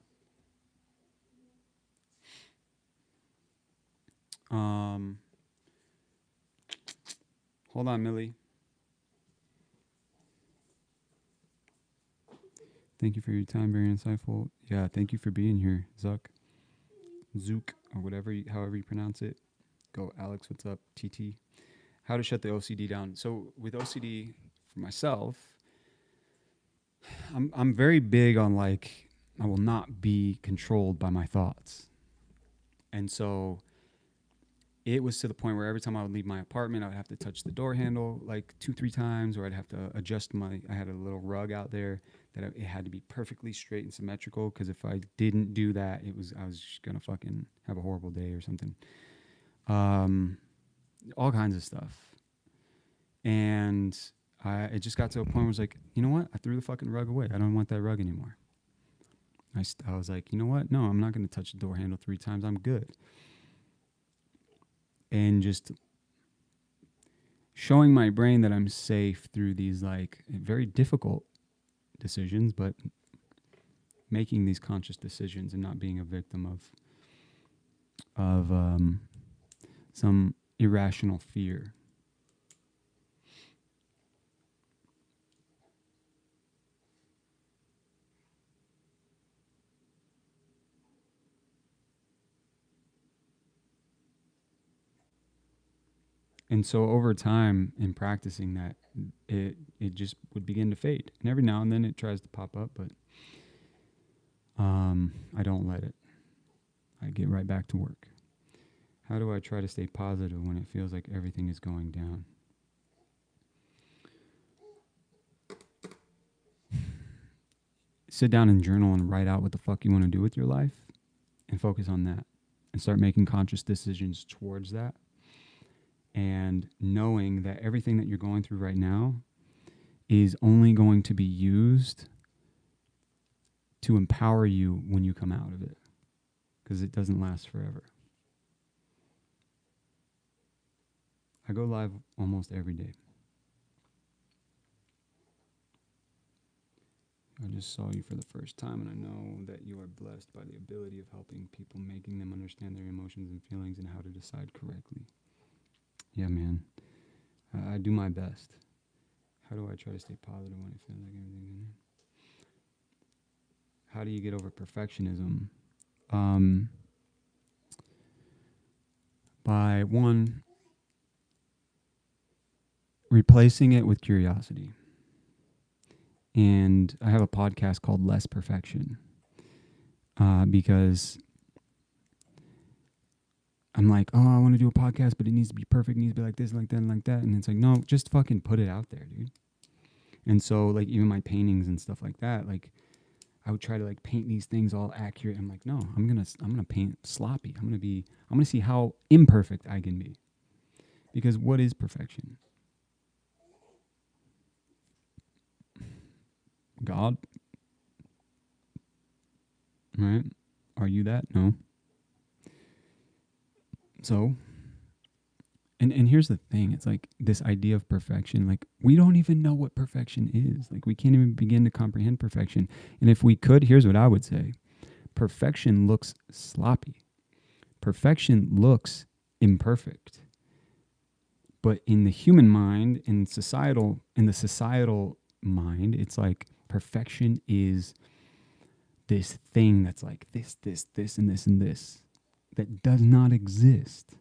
Hold on, Millie. Thank you for your time, very insightful. Yeah, thank you for being here, Zook, or whatever, however you pronounce it. Go, Alex. What's up, TT? How to shut the OCD down? So with OCD, for myself, I'm very big on like I will not be controlled by my thoughts, and so it was to the point where every time I would leave my apartment, I would have to touch the door handle like 2-3 times, or I'd have to adjust I had a little rug out there that it had to be perfectly straight and symmetrical, because if I didn't do that, I was just gonna fucking have a horrible day or something. All kinds of stuff. And it just got to a point where I was like, you know what? I threw the fucking rug away. I don't want that rug anymore. I was like, you know what? No, I'm not going to touch the door handle 3 times. I'm good. And just showing my brain that I'm safe through these like very difficult decisions, but making these conscious decisions and not being a victim of some irrational fear. And so over time, in practicing that, it just would begin to fade. And every now and then it tries to pop up, but I don't let it. I get right back to work. How do I try to stay positive when it feels like everything is going down? Sit down and journal and write out what the fuck you want to do with your life and focus on that and start making conscious decisions towards that. And knowing that everything that you're going through right now is only going to be used to empower you when you come out of it, because it doesn't last forever. I go live almost every day. I just saw you for the first time, and I know that you are blessed by the ability of helping people, making them understand their emotions and feelings and how to decide correctly. Yeah, man. I do my best. How do I try to stay positive when it feels like everything? How do you get over perfectionism? By one, replacing it with curiosity. And I have a podcast called Less Perfection, because I'm like, oh, I want to do a podcast, but it needs to be perfect. It needs to be like this, like that, and like that. And it's like, no, just fucking put it out there, dude. And so, like, even my paintings and stuff like that, like, I would try to like paint these things all accurate. I'm like, no, I'm gonna paint sloppy. I'm gonna see how imperfect I can be. Because what is perfection? God? Right? Are you that? No. So, and here's the thing. It's like this idea of perfection. Like, we don't even know what perfection is. Like, we can't even begin to comprehend perfection. And if we could, here's what I would say. Perfection looks sloppy. Perfection looks imperfect. But in the human mind, in the societal mind, it's like perfection is this thing that's like this, and this, and this that does not exist.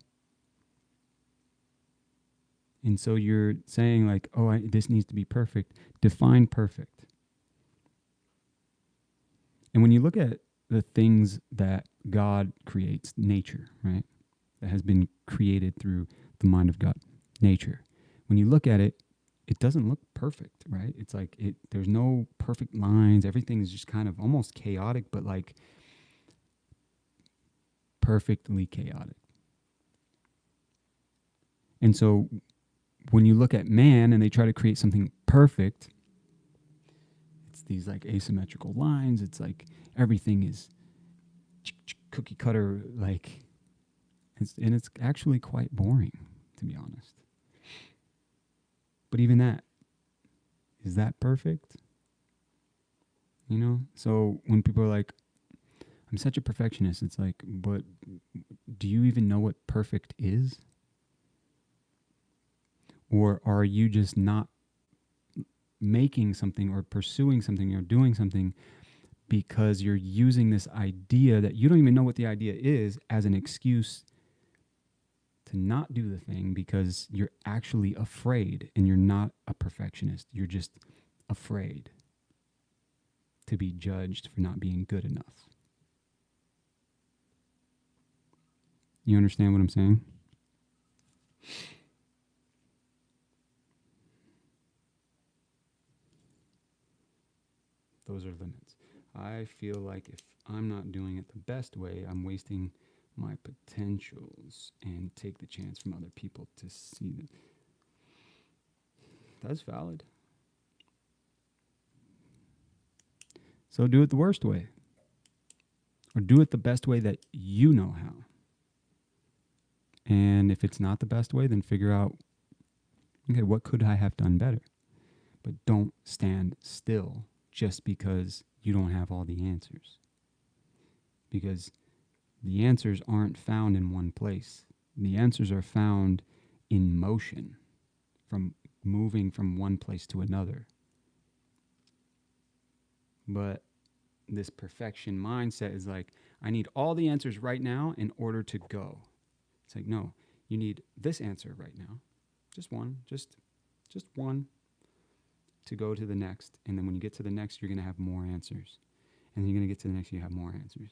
And so you're saying like, oh, this needs to be perfect. Define perfect. And when you look at the things that God creates, nature, right? That has been created through the mind of God, nature. When you look at it, it doesn't look perfect, right? It's like there's no perfect lines. Everything is just kind of almost chaotic, but like perfectly chaotic. And so when you look at man and they try to create something perfect, it's these like asymmetrical lines. It's like everything is cookie cutter, like, and it's actually quite boring, to be honest. But even that, is that perfect? You know? So when people are like, I'm such a perfectionist, it's like, but do you even know what perfect is? Or are you just not making something or pursuing something or doing something because you're using this idea that you don't even know what the idea is as an excuse to not do the thing because you're actually afraid, and you're not a perfectionist. You're just afraid to be judged for not being good enough. You understand what I'm saying? Those are limits. I feel like if I'm not doing it the best way, I'm wasting my potentials and take the chance from other people to see them. That's valid. So do it the worst way, or do it the best way that you know how. And if it's not the best way, then figure out, okay, what could I have done better? But don't stand still just because you don't have all the answers. Because the answers aren't found in one place. The answers are found in motion, from moving from one place to another. But this perfection mindset is like, I need all the answers right now in order to go. It's like, no, you need this answer right now. Just one, just one, to go to the next. And then when you get to the next, you're going to have more answers. And then you're going to get to the next, you have more answers.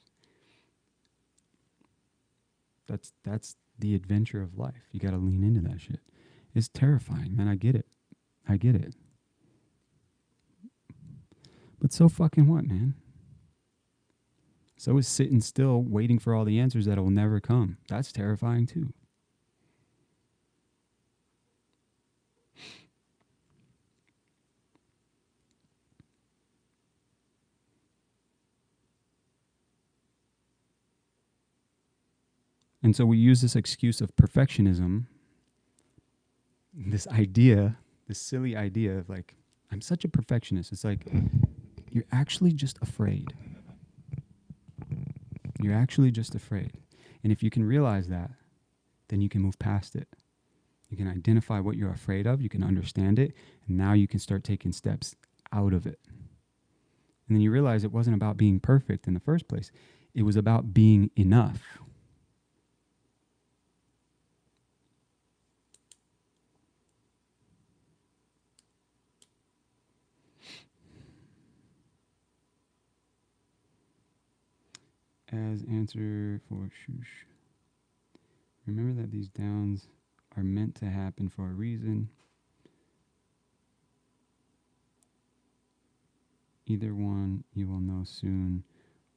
That's the adventure of life. You got to lean into that shit. It's terrifying, man. I get it. But so fucking what, man? So is sitting still waiting for all the answers that will never come. That's terrifying too. And so we use this excuse of perfectionism, this idea, this silly idea of like, I'm such a perfectionist. It's like, you're actually just afraid. You're actually just afraid. And if you can realize that, then you can move past it. You can identify what you're afraid of, you can understand it, and now you can start taking steps out of it. And then you realize it wasn't about being perfect in the first place. It was about being enough. As answer for Shush. Remember that these downs are meant to happen for a reason. Either one you will know soon,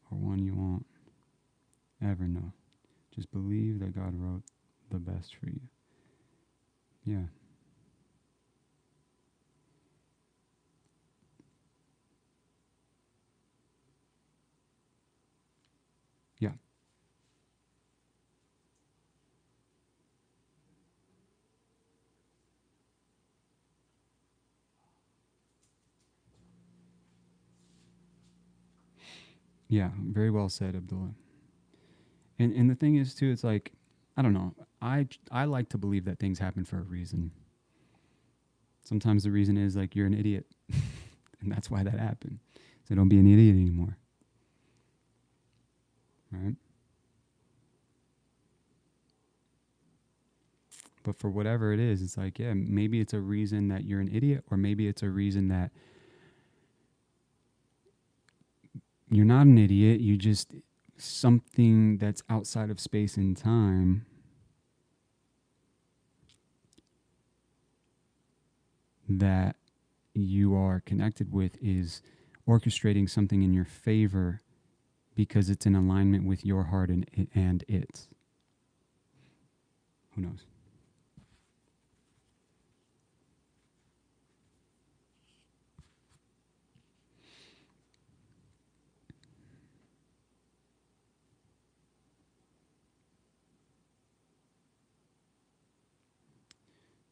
or one you won't ever know. Just believe that God wrote the best for you. Yeah. Yeah. Yeah. Very well said, Abdullah. And the thing is too, it's like, I don't know. I like to believe that things happen for a reason. Sometimes the reason is like you're an idiot, and that's why that happened. So don't be an idiot anymore, right? But for whatever it is, it's like, yeah, maybe it's a reason that you're an idiot, or maybe it's a reason that you're not an idiot. You just something that's outside of space and time that you are connected with is orchestrating something in your favor because it's in alignment with your heart and its. Who knows?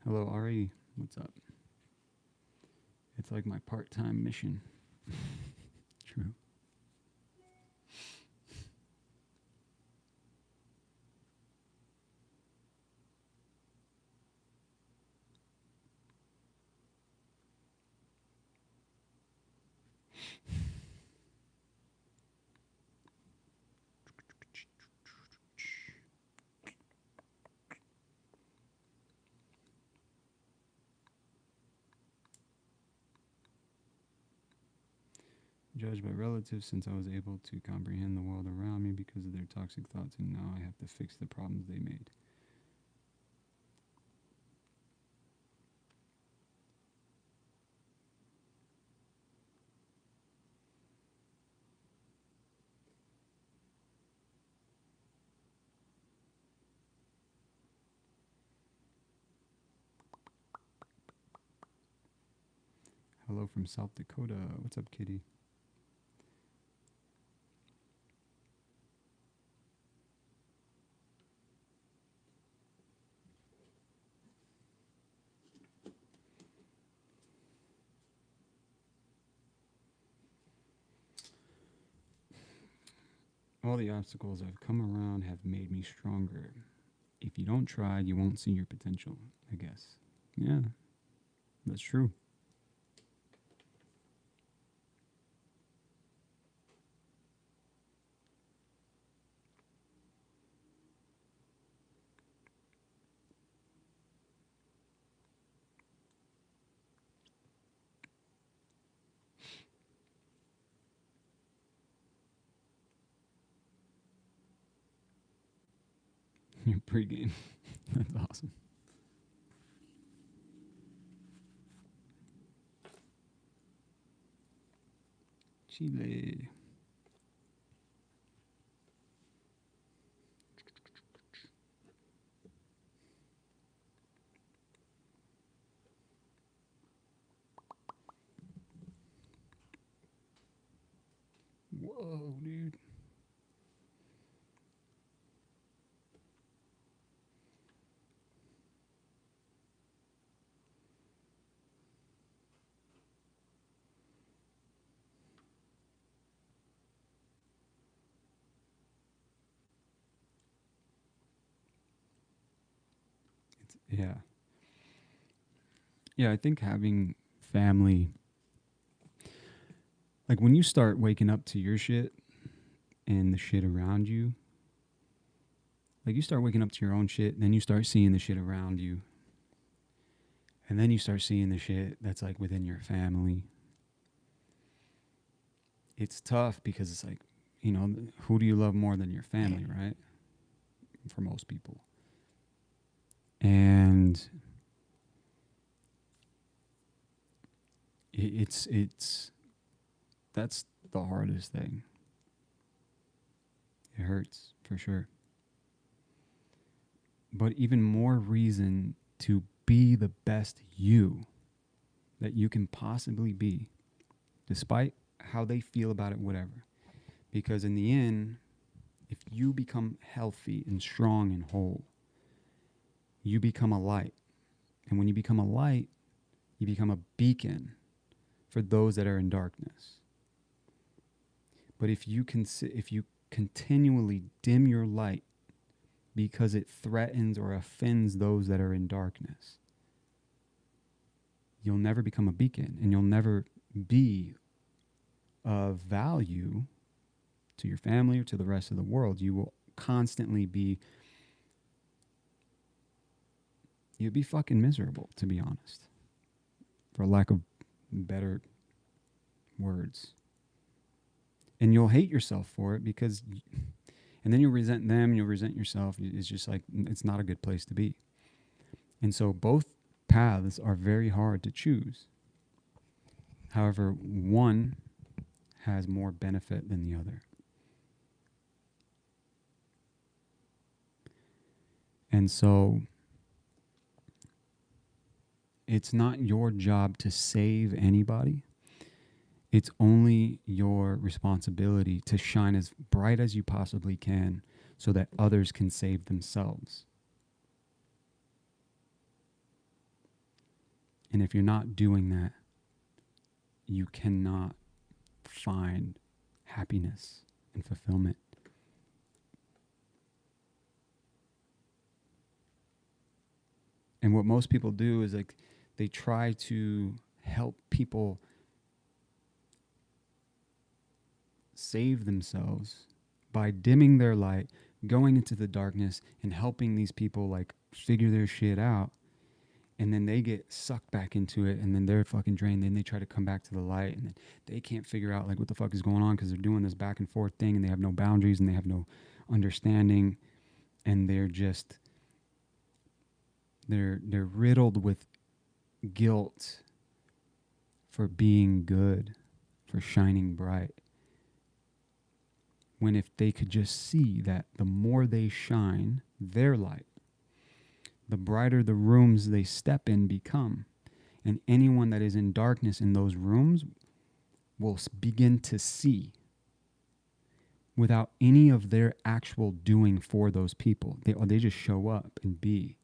Hello, Ari. What's up? It's like my part-time mission. True. Judged by relatives since I was able to comprehend the world around me because of their toxic thoughts, and now I have to fix the problems they made. Hello from South Dakota. What's up, Kitty? All the obstacles I've come around have made me stronger. If you don't try, you won't see your potential, I guess. Yeah, that's true. Your pregame. That's awesome. Chile. Whoa, dude. Yeah. Yeah, I think having family, like when you start waking up to your shit and the shit around you, like you start waking up to your own shit, then you start seeing the shit around you. And then you start seeing the shit that's like within your family. It's tough because it's like, you know, who do you love more than your family, right? For most people. And it's that's the hardest thing. It hurts for sure. But even more reason to be the best you that you can possibly be, despite how they feel about it, whatever. Because in the end, if you become healthy and strong and whole, you become a light. And when you become a light, you become a beacon for those that are in darkness. But if you continually dim your light because it threatens or offends those that are in darkness. You'll never become a beacon, and you'll never be of value to your family or to the rest of the world. You will constantly be, you'll be fucking miserable, to be honest, for lack of better words. And you'll hate yourself for it because, and then you'll resent them, you'll resent yourself. It's just like, it's not a good place to be. And so both paths are very hard to choose. However, one has more benefit than the other. And so it's not your job to save anybody. It's only your responsibility to shine as bright as you possibly can so that others can save themselves. And if you're not doing that, you cannot find happiness and fulfillment. And what most people do is like they try to help people save themselves by dimming their light, going into the darkness and helping these people like figure their shit out. And then they get sucked back into it, and then they're fucking drained. Then they try to come back to the light, and then they can't figure out like what the fuck is going on because they're doing this back and forth thing, and they have no boundaries and they have no understanding, and they're just they're riddled with guilt for being good, for shining bright. When if they could just see that the more they shine their light, the brighter the rooms they step in become. And anyone that is in darkness in those rooms will begin to see without any of their actual doing for those people. They just show up and be.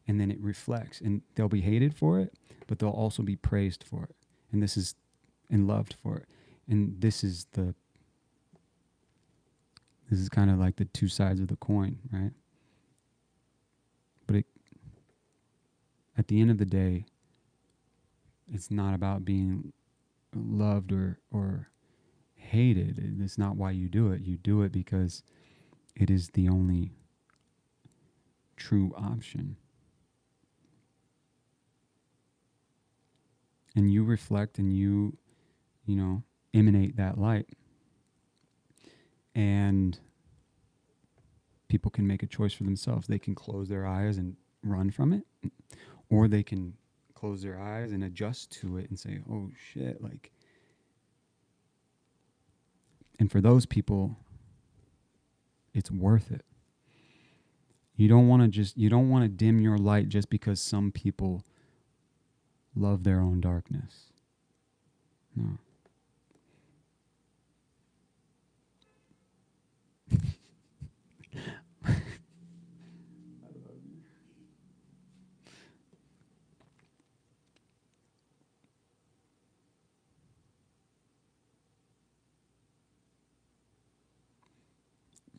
And then it reflects. And they'll be hated for it, but they'll also be praised for it. And this is, and loved for it. And this is kind of like the two sides of the coin, right? But at the end of the day, it's not about being loved or hated. It's not why you do it. You do it because it is the only true option. And you reflect and you emanate that light. And people can make a choice for themselves. They can close their eyes and run from it, or they can close their eyes and adjust to it and say, oh shit, like. And for those people, it's worth it. You don't want to dim your light just because some people love their own darkness. No.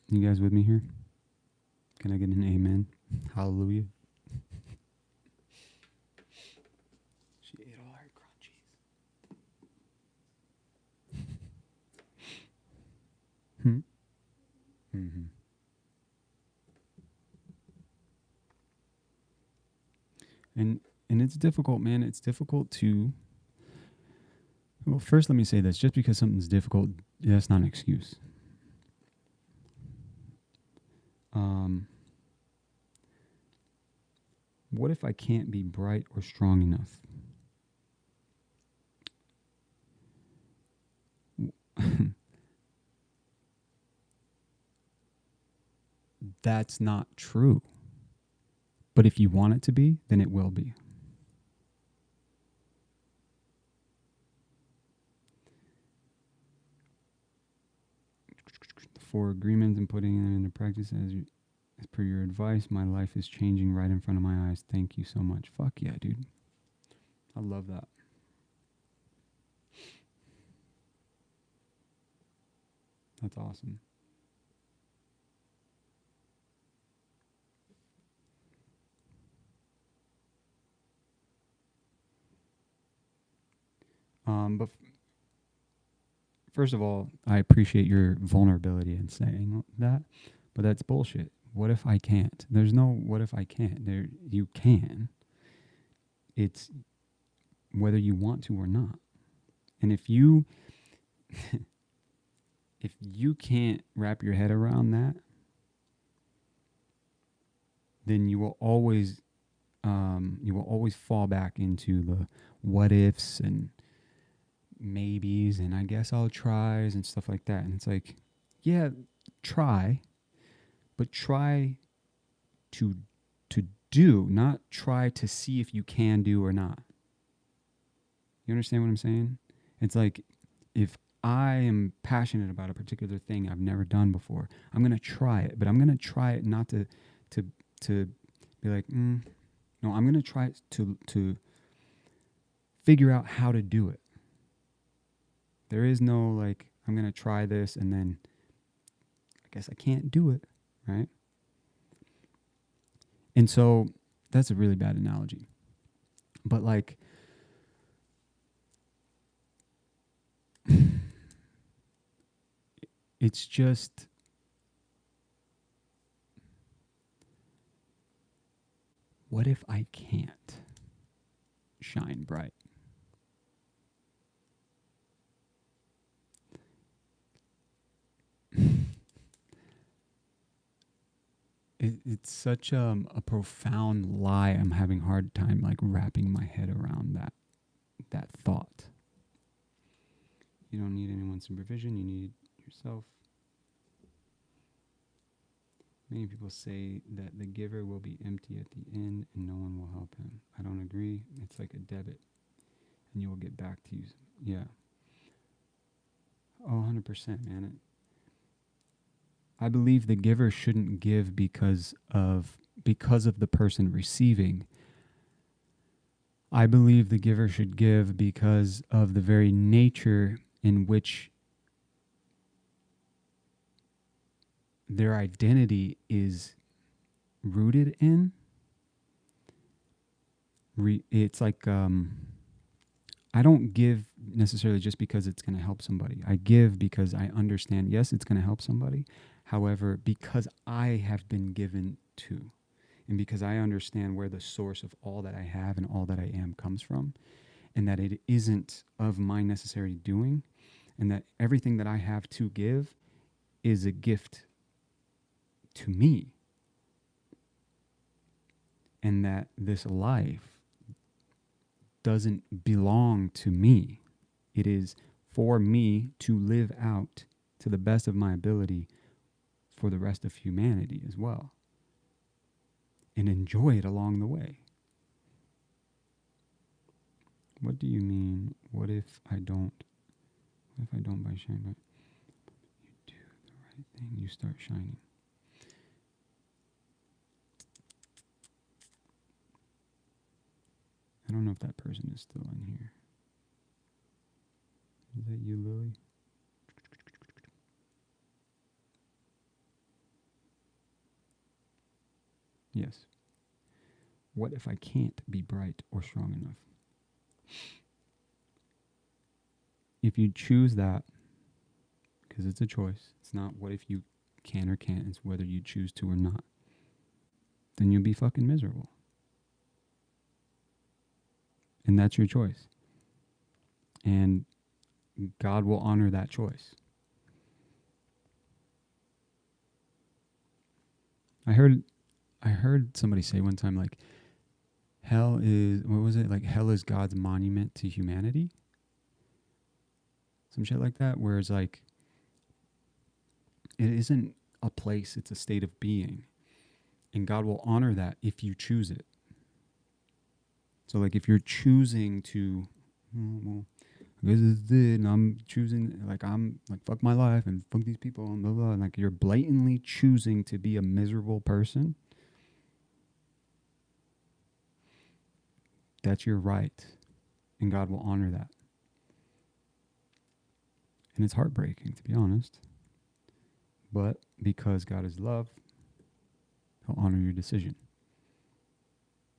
You guys with me here? Can I get an amen? Hallelujah. She ate all her crunchies. Mm-hmm. And it's difficult, man. It's difficult to. Well, first, let me say this: just because something's difficult, that's not an excuse. What if I can't be bright or strong enough? That's not true. But if you want it to be, then it will be. The 4 agreements and putting them into practice as per your advice. My life is changing right in front of my eyes. Thank you so much. Fuck yeah, dude. I love that. That's awesome. But first of all, I appreciate your vulnerability in saying that, but that's bullshit. What if I can't? There's no what if I can't. There you can. It's whether you want to or not. And if you if you can't wrap your head around that, then you will always fall back into the what ifs and maybes and I guess I'll tries and stuff like that. And it's like, yeah, try, but try to to do, not try to see if you can do or not. You understand what I'm saying? It's like if I am passionate about a particular thing I've never done before, I'm gonna try it, but I'm gonna try it not to to be like, no, I'm gonna try it to figure out how to do it. There is no like I'm gonna try this and then I guess I can't do it, right? And so that's a really bad analogy. But like it's just what if I can't shine bright? It's such a profound lie. I'm having a hard time like wrapping my head around that thought. You don't need anyone's supervision. You need yourself. Many people say that the giver will be empty at the end and no one will help him. I don't agree. It's like a debit and you will get back to you. Yeah. Oh, 100%, man. I believe the giver shouldn't give because of the person receiving. I believe the giver should give because of the very nature in which their identity is rooted in. It's like I don't give necessarily just because it's going to help somebody. I give because I understand, yes, it's going to help somebody. However, because I have been given to, and because I understand where the source of all that I have and all that I am comes from, and that it isn't of my necessary doing, and that everything that I have to give is a gift to me, and that this life doesn't belong to me. It is for me to live out to the best of my ability for the rest of humanity as well, and enjoy it along the way. What do you mean? What if I don't? What if I don't by shine? But you do the right thing, you start shining. I don't know if that person is still in here. Is that you, Lily? Yes. What if I can't be bright or strong enough? If you choose that, because it's a choice, it's not what if you can or can't, it's whether you choose to or not, then you'll be fucking miserable. And that's your choice. And God will honor that choice. I heard somebody say one time like hell is what was it? Like hell is God's monument to humanity. Some shit like that, where it's like it isn't a place, it's a state of being. And God will honor that if you choose it. So like if you're choosing to well, this is it, and I'm choosing like I'm like fuck my life and fuck these people and blah blah, and like you're blatantly choosing to be a miserable person, that's your right. And God will honor that. And it's heartbreaking, to be honest. But because God is love, He'll honor your decision.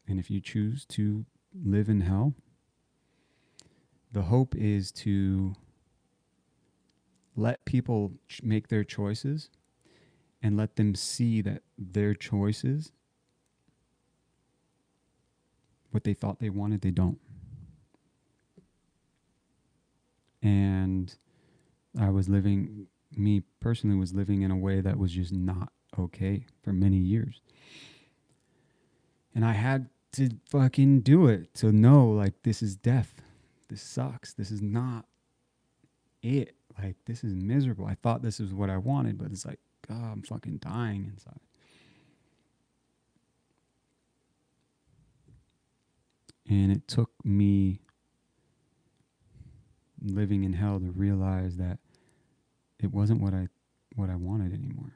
And if you choose to live in hell, the hope is to let people make their choices and let them see that their choices, what they thought they wanted, they don't. And me personally was living in a way that was just not okay for many years. And I had to fucking do it to know, like, this is death. This sucks. This is not it. Like, this is miserable. I thought this was what I wanted, but it's like, God, I'm fucking dying inside. And it took me living in hell to realize that it wasn't what I wanted anymore.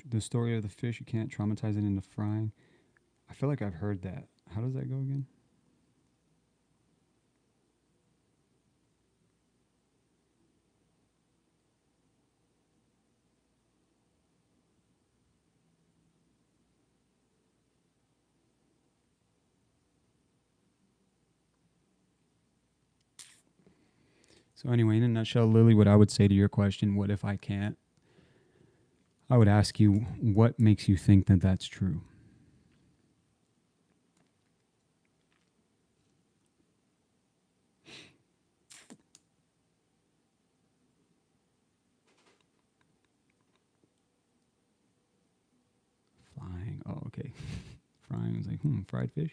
The story of the fish, you can't traumatize it into frying. I feel like I've heard that. How does that go again? So anyway, in a nutshell, Lily, what I would say to your question, what if I can't? I would ask you, what makes you think that that's true? Flying. Oh, okay. Frying was like, fried fish?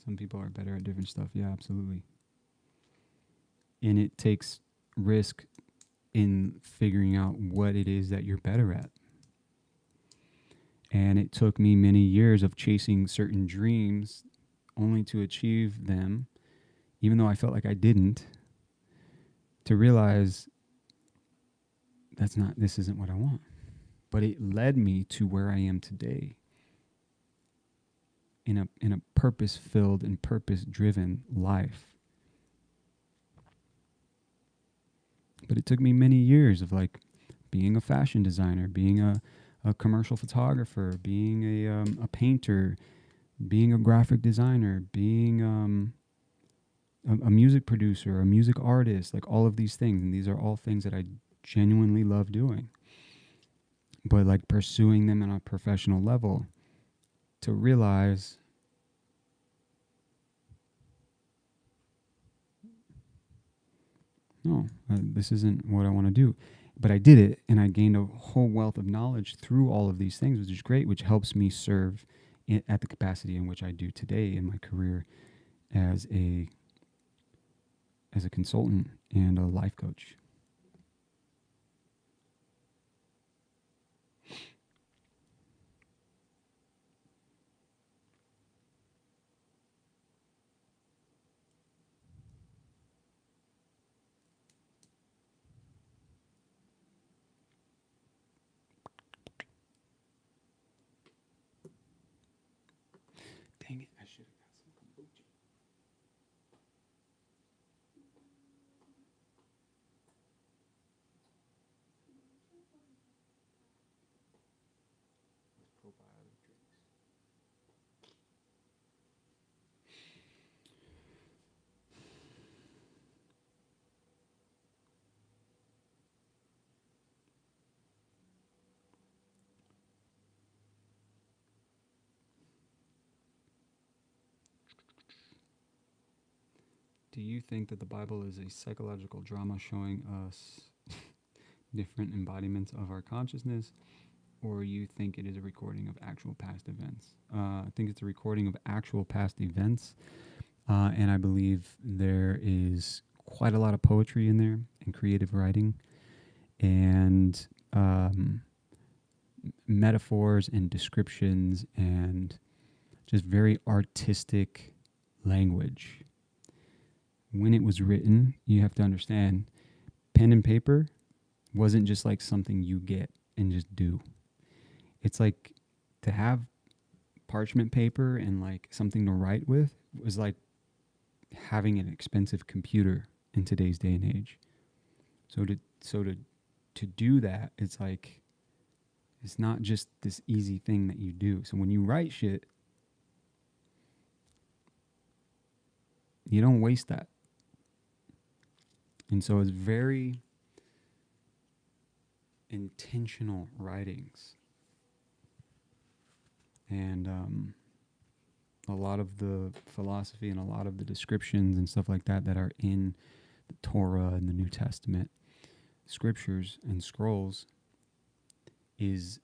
Some people are better at different stuff. Yeah, absolutely. And it takes risk in figuring out what it is that you're better at. And it took me many years of chasing certain dreams only to achieve them, even though I felt like I didn't, to realize this isn't what I want. But it led me to where I am today in a purpose-filled and purpose-driven life. But it took me many years of like being a fashion designer, being a commercial photographer, being a painter, being a graphic designer, being a music producer, a music artist, like all of these things. And these are all things that I genuinely love doing. But like pursuing them on a professional level to realize no, this isn't what I want to do. But I did it, and I gained a whole wealth of knowledge through all of these things, which is great, which helps me serve at the capacity in which I do today in my career as a consultant and a life coach. Dang it, I should have got some kombucha. Probiotic drinks. Do you think that the Bible is a psychological drama showing us different embodiments of our consciousness? or you think it is a recording of actual past events. I think it's a recording of actual past events, and I believe there is quite a lot of poetry in there and creative writing and metaphors and descriptions and just very artistic language. When it was written, you have to understand, pen and paper wasn't just like something you get and just do. It's like to have parchment paper and like something to write with was like having an expensive computer in today's day and age. So to do that, it's like it's not just this easy thing that you do. So when you write shit, you don't waste that. And so it's very intentional writings. And a lot of the philosophy and a lot of the descriptions and stuff like that that are in the Torah and the New Testament scriptures and scrolls is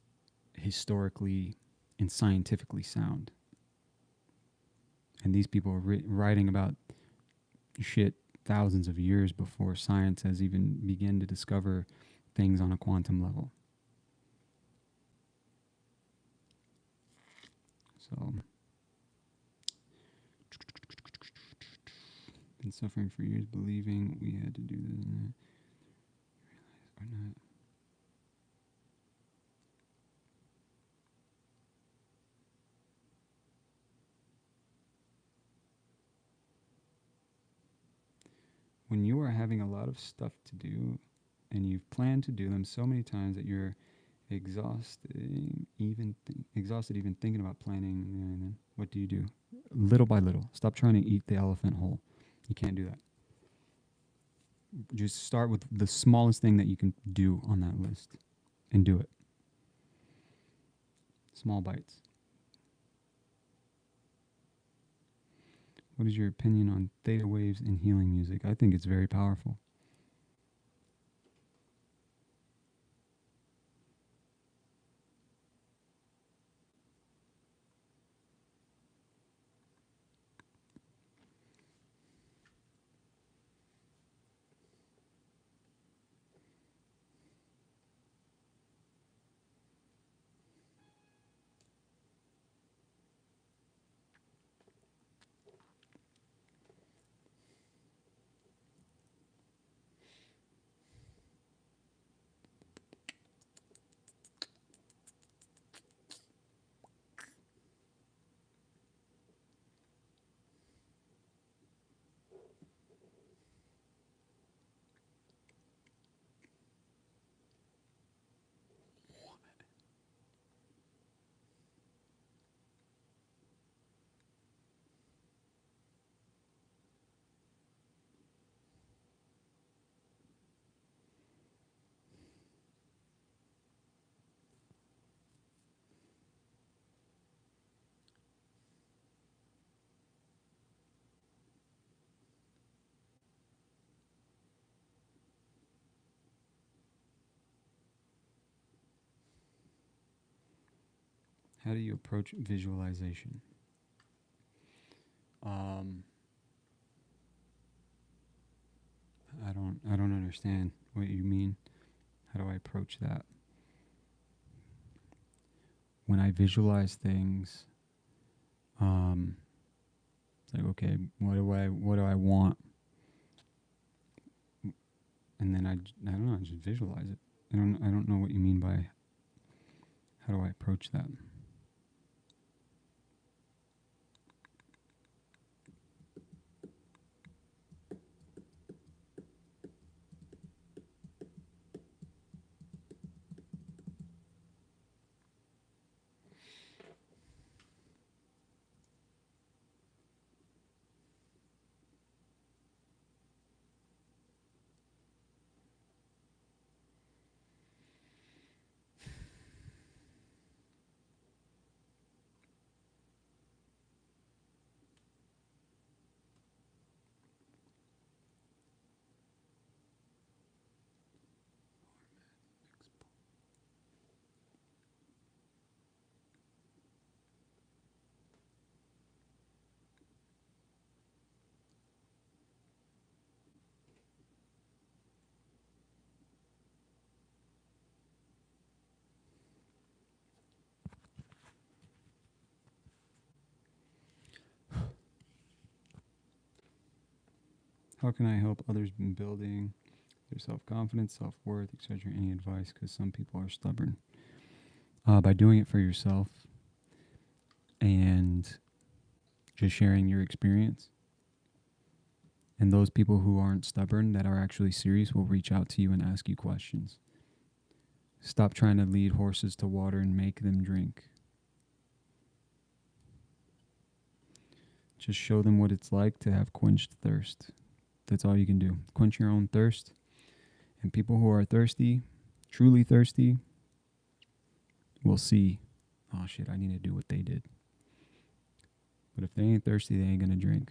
historically and scientifically sound. And these people are writing about shit thousands of years before science has even begun to discover things on a quantum level. So, been suffering for years, believing we had to do this or not. When you are having a lot of stuff to do and you've planned to do them so many times that you're exhausted even thinking about planning, what do you do? Little by little. Stop trying to eat the elephant whole. You can't do that. Just start with the smallest thing that you can do on that list and do it. Small bites. What is your opinion on theta waves in healing music? I think it's very powerful. How do you approach visualization? I don't understand what you mean. How do I approach that? When I visualize things, it's like, okay, what do I want? And then I don't know, I just visualize it. I don't know what you mean by how do I approach that. How can I help others in building their self-confidence, self-worth, etc.? Any advice? Because some people are stubborn. By doing it for yourself and just sharing your experience. And those people who aren't stubborn, that are actually serious, will reach out to you and ask you questions. Stop trying to lead horses to water and make them drink. Just show them what it's like to have quenched thirst. That's all you can do. Quench your own thirst. And people who are thirsty, truly thirsty, will see, oh shit, I need to do what they did. But if they ain't thirsty, they ain't going to drink.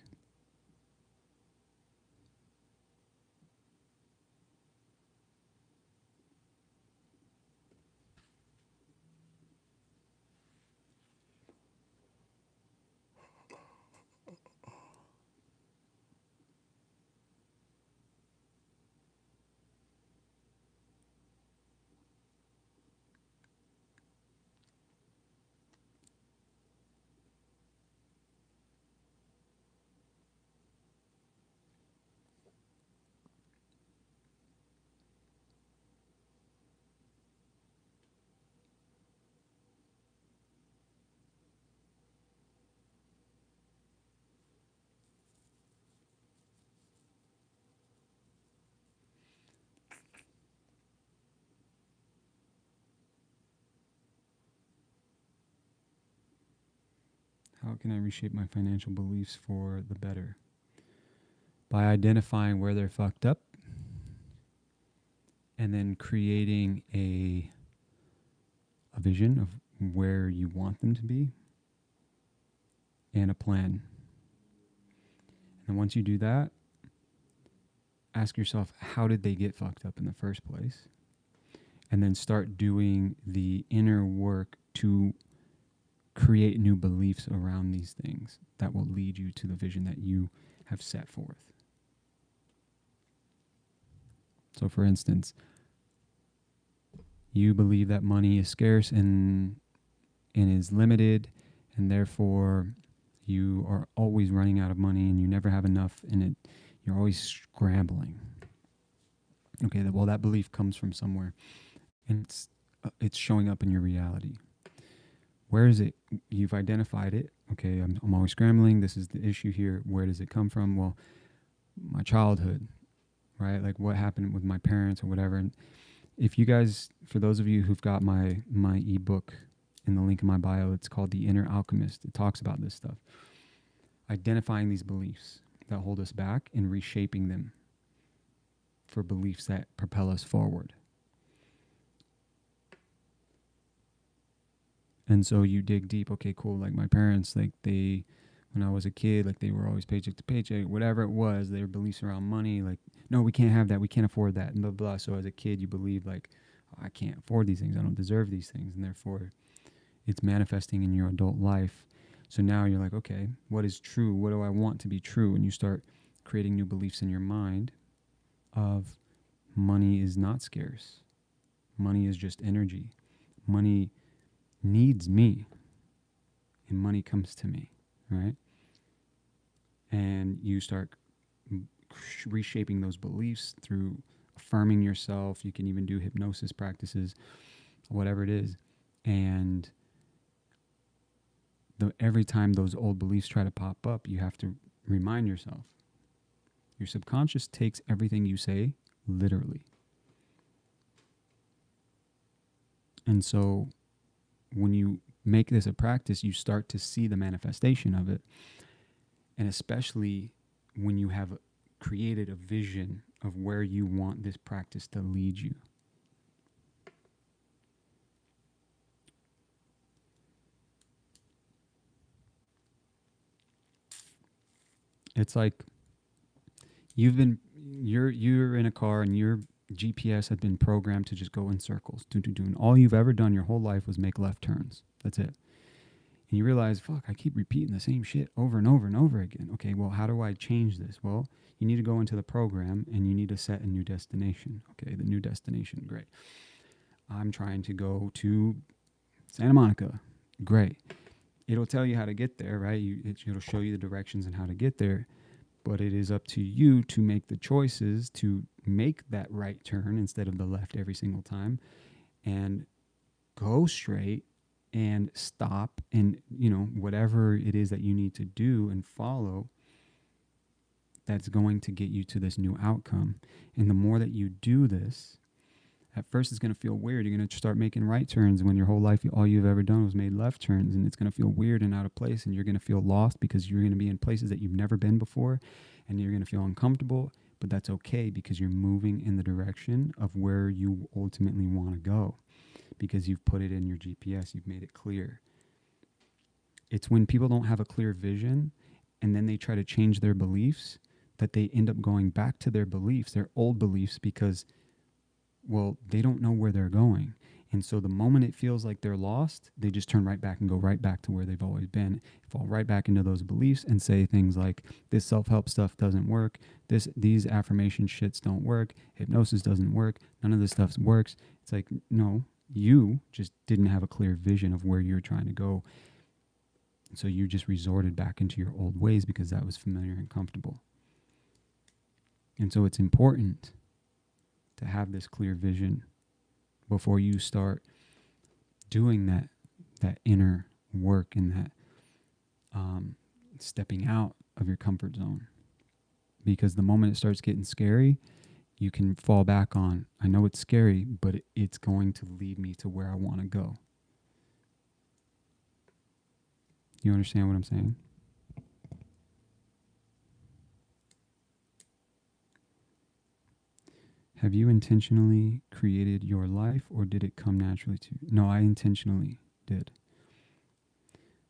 How can I reshape my financial beliefs for the better? By identifying where they're fucked up and then creating a vision of where you want them to be and a plan. And once you do that, ask yourself, how did they get fucked up in the first place? And then start doing the inner work to create new beliefs around these things that will lead you to the vision that you have set forth. So for instance, you believe that money is scarce and is limited, and therefore you are always running out of money and you never have enough, and you're always scrambling. Okay, well, that belief comes from somewhere, and it's showing up in your reality. Where is it? You've identified it. Okay, I'm always scrambling. This is the issue here. Where does it come from? Well, my childhood, right? Like what happened with my parents or whatever. And if you guys, for those of you who've got my ebook in the link in my bio, it's called The Inner Alchemist. It talks about this stuff. Identifying these beliefs that hold us back and reshaping them for beliefs that propel us forward. And so you dig deep. Okay, cool. Like my parents, like when I was a kid, like they were always paycheck to paycheck, whatever it was, their beliefs around money, like, no, we can't have that. We can't afford that, and blah, blah. So as a kid, you believe like, oh, I can't afford these things. I don't deserve these things. And therefore it's manifesting in your adult life. So now you're like, okay, what is true? What do I want to be true? And you start creating new beliefs in your mind of money is not scarce. Money is just energy. Money needs me, and money comes to me, right? And you start reshaping those beliefs through affirming yourself. You can even do hypnosis practices, whatever it is. And every time those old beliefs try to pop up, you have to remind yourself. Your subconscious takes everything you say literally. And so when you make this a practice, you start to see the manifestation of it. And especially when you have created a vision of where you want this practice to lead you. It's like you're in a car and your GPS had been programmed to just go in circles, and all you've ever done your whole life was make left turns. That's it. And you realize, fuck, I keep repeating the same shit over and over and over again. Okay, well, how do I change this? Well, you need to go into the program and you need to set a new destination. Okay, the new destination, great. I'm trying to go to Santa Monica. Great. It'll tell you how to get there, right? It'll show you the directions and how to get there. But it is up to you to make the choices to make that right turn instead of the left every single time, and go straight and stop, and whatever it is that you need to do and follow, that's going to get you to this new outcome. And the more that you do this, at first it's going to feel weird. You're going to start making right turns when your whole life all you've ever done was made left turns, and it's going to feel weird and out of place, and you're going to feel lost because you're going to be in places that you've never been before, and you're going to feel uncomfortable. But that's okay, because you're moving in the direction of where you ultimately want to go, because you've put it in your GPS, you've made it clear. It's when people don't have a clear vision and then they try to change their beliefs that they end up going back to their beliefs, their old beliefs, because, well, they don't know where they're going. And so the moment it feels like they're lost, they just turn right back and go right back to where they've always been, fall right back into those beliefs and say things like, this self-help stuff doesn't work, these affirmation shits don't work, hypnosis doesn't work, none of this stuff works. It's like, no, you just didn't have a clear vision of where you're trying to go. So you just resorted back into your old ways because that was familiar and comfortable. And so it's important to have this clear vision before you start doing that inner work and that stepping out of your comfort zone. Because the moment it starts getting scary, you can fall back on, I know it's scary, but it's going to lead me to where I want to go. You understand what I'm saying? Have you intentionally created your life, or did it come naturally to you? No, I intentionally did.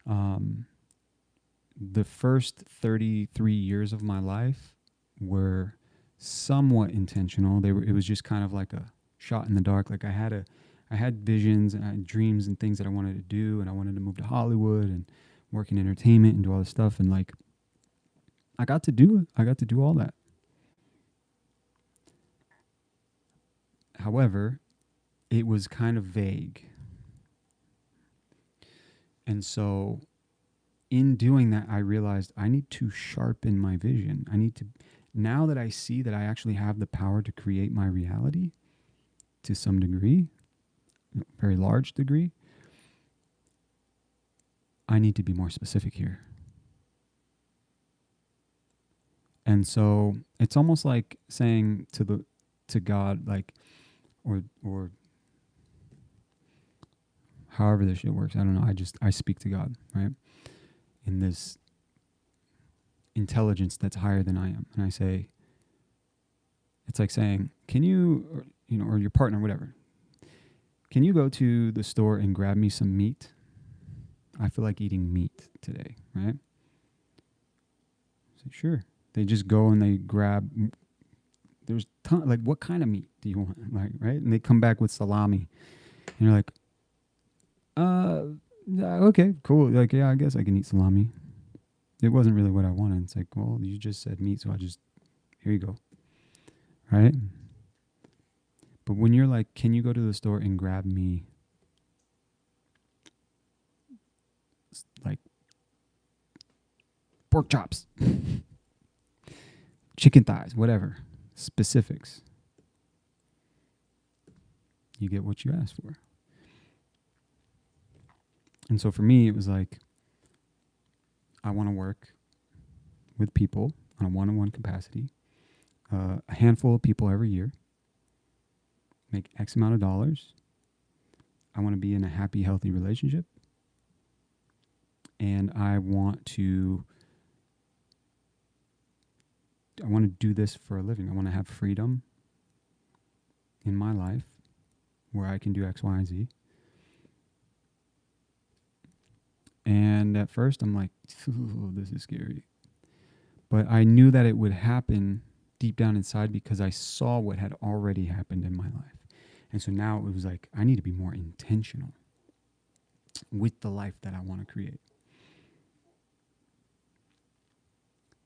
The first 33 years of my life were somewhat intentional. It was just kind of like a shot in the dark. Like I had visions and I had dreams and things that I wanted to do, and I wanted to move to Hollywood and work in entertainment and do all this stuff. And like, I got to do it. I got to do all that. However, it was kind of vague. And so in doing that, I realized I need to sharpen my vision. Now that I see that I actually have the power to create my reality to some degree, very large degree, I need to be more specific here. And so it's almost like saying to God, like, or however this shit works. I don't know. I speak to God, right? In this intelligence that's higher than I am. And I say, it's like saying, can you, or your partner, whatever, can you go to the store and grab me some meat? I feel like eating meat today, right? I say, sure. They just go and they grab, there's like, what kind of meat do you want? Like, right? And they come back with salami. And you're like, okay, cool. Like, yeah, I guess I can eat salami. It wasn't really what I wanted. It's like, well, you just said meat, so here you go. Right? But when you're like, can you go to the store and grab me like pork chops, chicken thighs, whatever, specifics, you get what you asked for. And so for me, it was like, I want to work with people on a one-on-one capacity, a handful of people every year, make X amount of dollars. I want to be in a happy, healthy relationship. And I want to do this for a living. I want to have freedom in my life where I can do X, Y, and Z. And at first I'm like, this is scary. But I knew that it would happen deep down inside because I saw what had already happened in my life. And so now it was like, I need to be more intentional with the life that I want to create.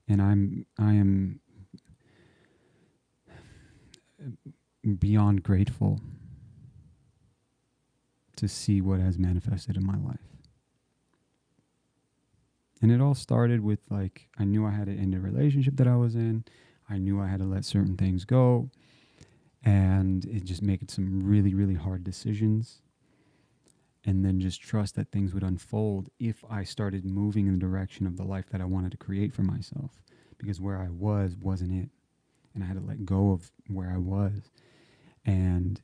And I am beyond grateful to see what has manifested in my life. And it all started with like, I knew I had to end a relationship that I was in. I knew I had to let certain things go. And it just making some really, really hard decisions. And then just trust that things would unfold if I started moving in the direction of the life that I wanted to create for myself. Because where I wasn't it. And I had to let go of where I was. And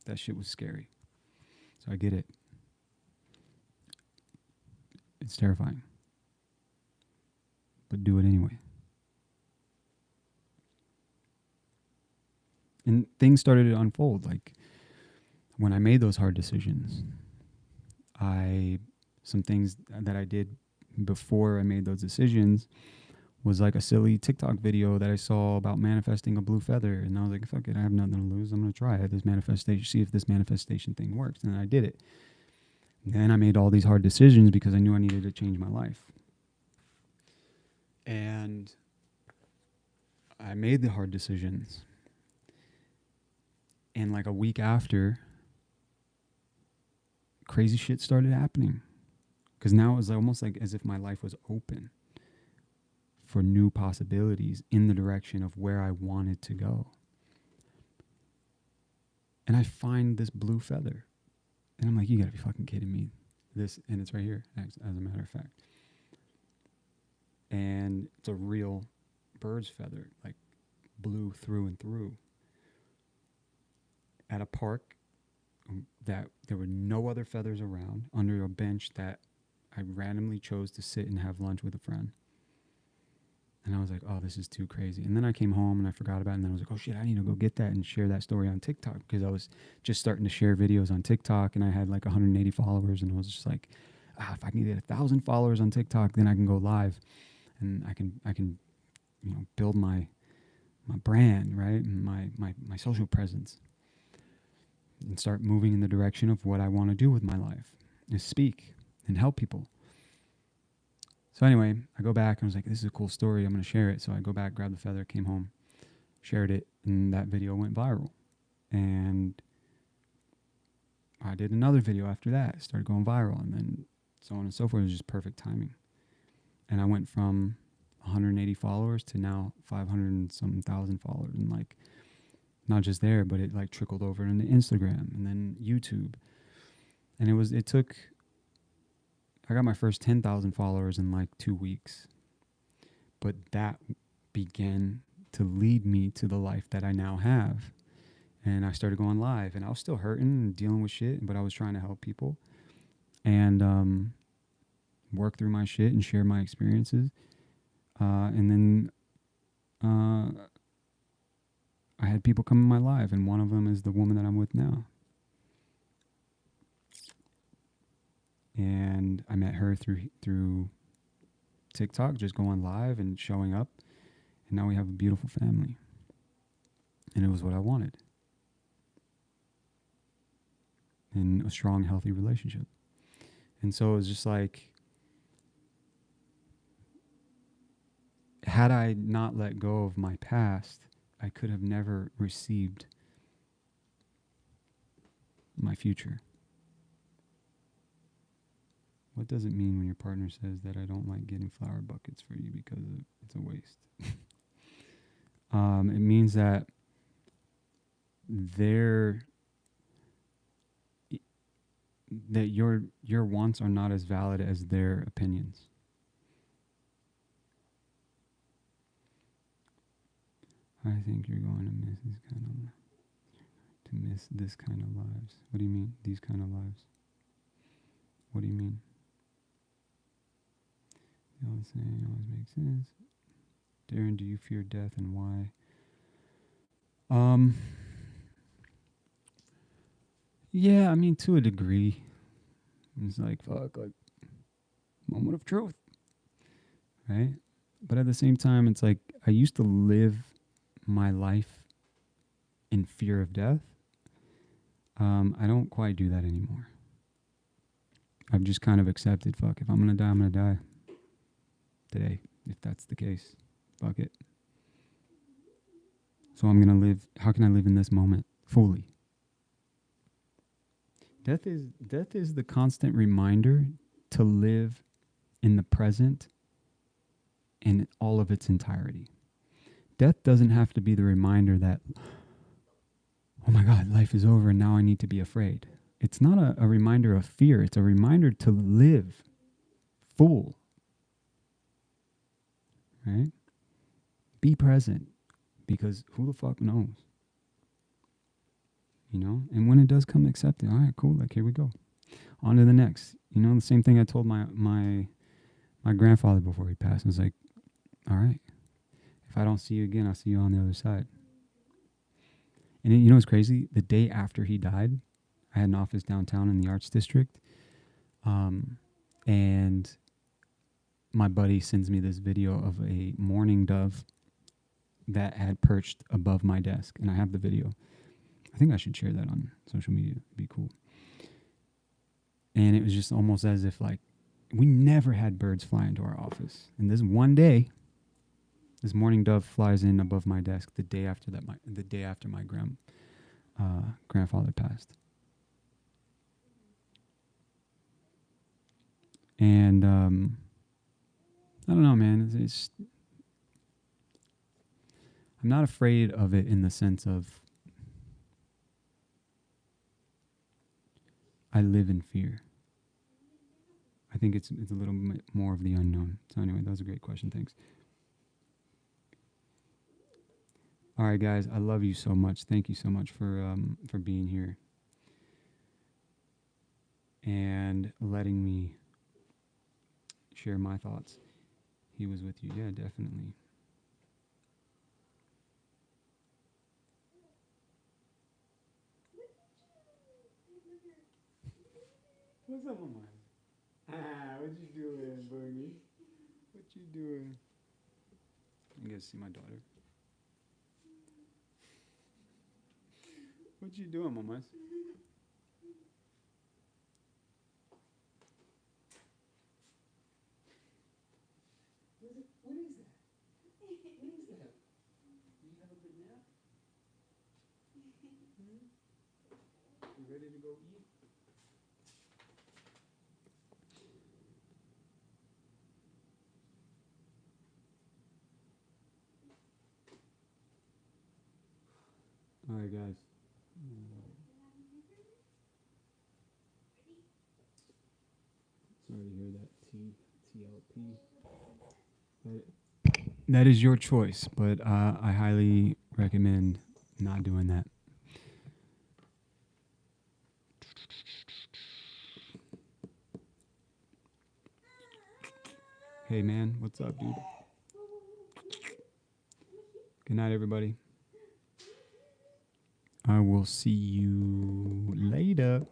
that shit was scary. So I get it. It's terrifying. But do it anyway. And things started to unfold. Like when I made those hard decisions, some things that I did before I made those decisions was like a silly TikTok video that I saw about manifesting a blue feather. And I was like, fuck it, I have nothing to lose. I'm going to try it. This manifestation, see if this manifestation thing works. And I did it. And then I made all these hard decisions because I knew I needed to change my life. And I made the hard decisions. And like a week after, crazy shit started happening. Because now it was almost like as if my life was open for new possibilities in the direction of where I wanted to go. And I find this blue feather. And I'm like, you gotta be fucking kidding me. And it's right here, as a matter of fact. And it's a real bird's feather, like blue through and through. At a park that there were no other feathers around, under a bench that I randomly chose to sit and have lunch with a friend. And I was like, oh, this is too crazy. And then I came home and I forgot about it. And then I was like, oh shit, I need to go get that and share that story on TikTok, because I was just starting to share videos on TikTok and I had like 180 followers. And I was just like, if I can get 1,000 followers on TikTok, then I can go live and I can, build my brand, right? And my social presence, and start moving in the direction of what I want to do with my life, is speak and help people. So anyway, I go back and I was like, this is a cool story. I'm going to share it. So I go back, grab the feather, came home, shared it, and that video went viral. And I did another video after that. It started going viral, and then so on and so forth. It was just perfect timing. And I went from 180 followers to now 500 and some thousand followers. And like, not just there, but it like trickled over into Instagram and then YouTube. And I got my first 10,000 followers in like 2 weeks. But that began to lead me to the life that I now have. And I started going live, and I was still hurting and dealing with shit, but I was trying to help people and work through my shit and share my experiences. And then I had people come in my life, and one of them is the woman that I'm with now. And I met her through TikTok, just going live and showing up. And now we have a beautiful family. And it was what I wanted. And a strong, healthy relationship. And so it was just like, had I not let go of my past, I could have never received my future. What does it mean when your partner says that I don't like getting flower buckets for you because it's a waste? It means that your wants are not as valid as their opinions. I think you're going to miss this kind of lives. What do you mean, these kind of lives? What do you mean? The old saying always makes sense. Darin, do you fear death, and why? Yeah, I mean, to a degree. It's like, fuck, like, moment of truth, right? But at the same time, it's like, I used to live my life in fear of death. I don't quite do that anymore. I've just kind of accepted, fuck, if I'm going to die, I'm going to die today, if that's the case. Fuck it. So I'm going to live, how can I live in this moment fully? Death is the constant reminder to live in the present in all of its entirety. Death doesn't have to be the reminder that, oh my God, life is over and now I need to be afraid. It's not a reminder of fear. It's a reminder to live full, right? Be present, because who the fuck knows? You know? And when it does come, accept it. All right, cool. Like, here we go. On to the next. You know, the same thing I told my grandfather before he passed. I was like, all right, if I don't see you again, I'll see you on the other side. And you know what's crazy? The day after he died, I had an office downtown in the Arts District. And my buddy sends me this video of a mourning dove that had perched above my desk. And I have the video. I think I should share that on social media. It'd be cool. And it was just almost as if, like, we never had birds fly into our office. And this one day, this mourning dove flies in above my desk the day after my grandfather passed. And I don't know, man. I'm not afraid of it in the sense of I live in fear. I think it's a little bit more of the unknown. So anyway, that was a great question. Thanks. All right, guys. I love you so much. Thank you so much for being here and letting me share my thoughts. He was with you. Yeah, definitely. What's up, Mama? What you doing, Boogie? What you doing? You guys see my daughter? What you doing, Mama? What is that? What is that? Do you have a good nap? You ready to go eat? All right, guys. Sorry to hear that. TLP. That is your choice, but I highly recommend not doing that. Hey, man, what's up, dude? Good night, everybody. I will see you later.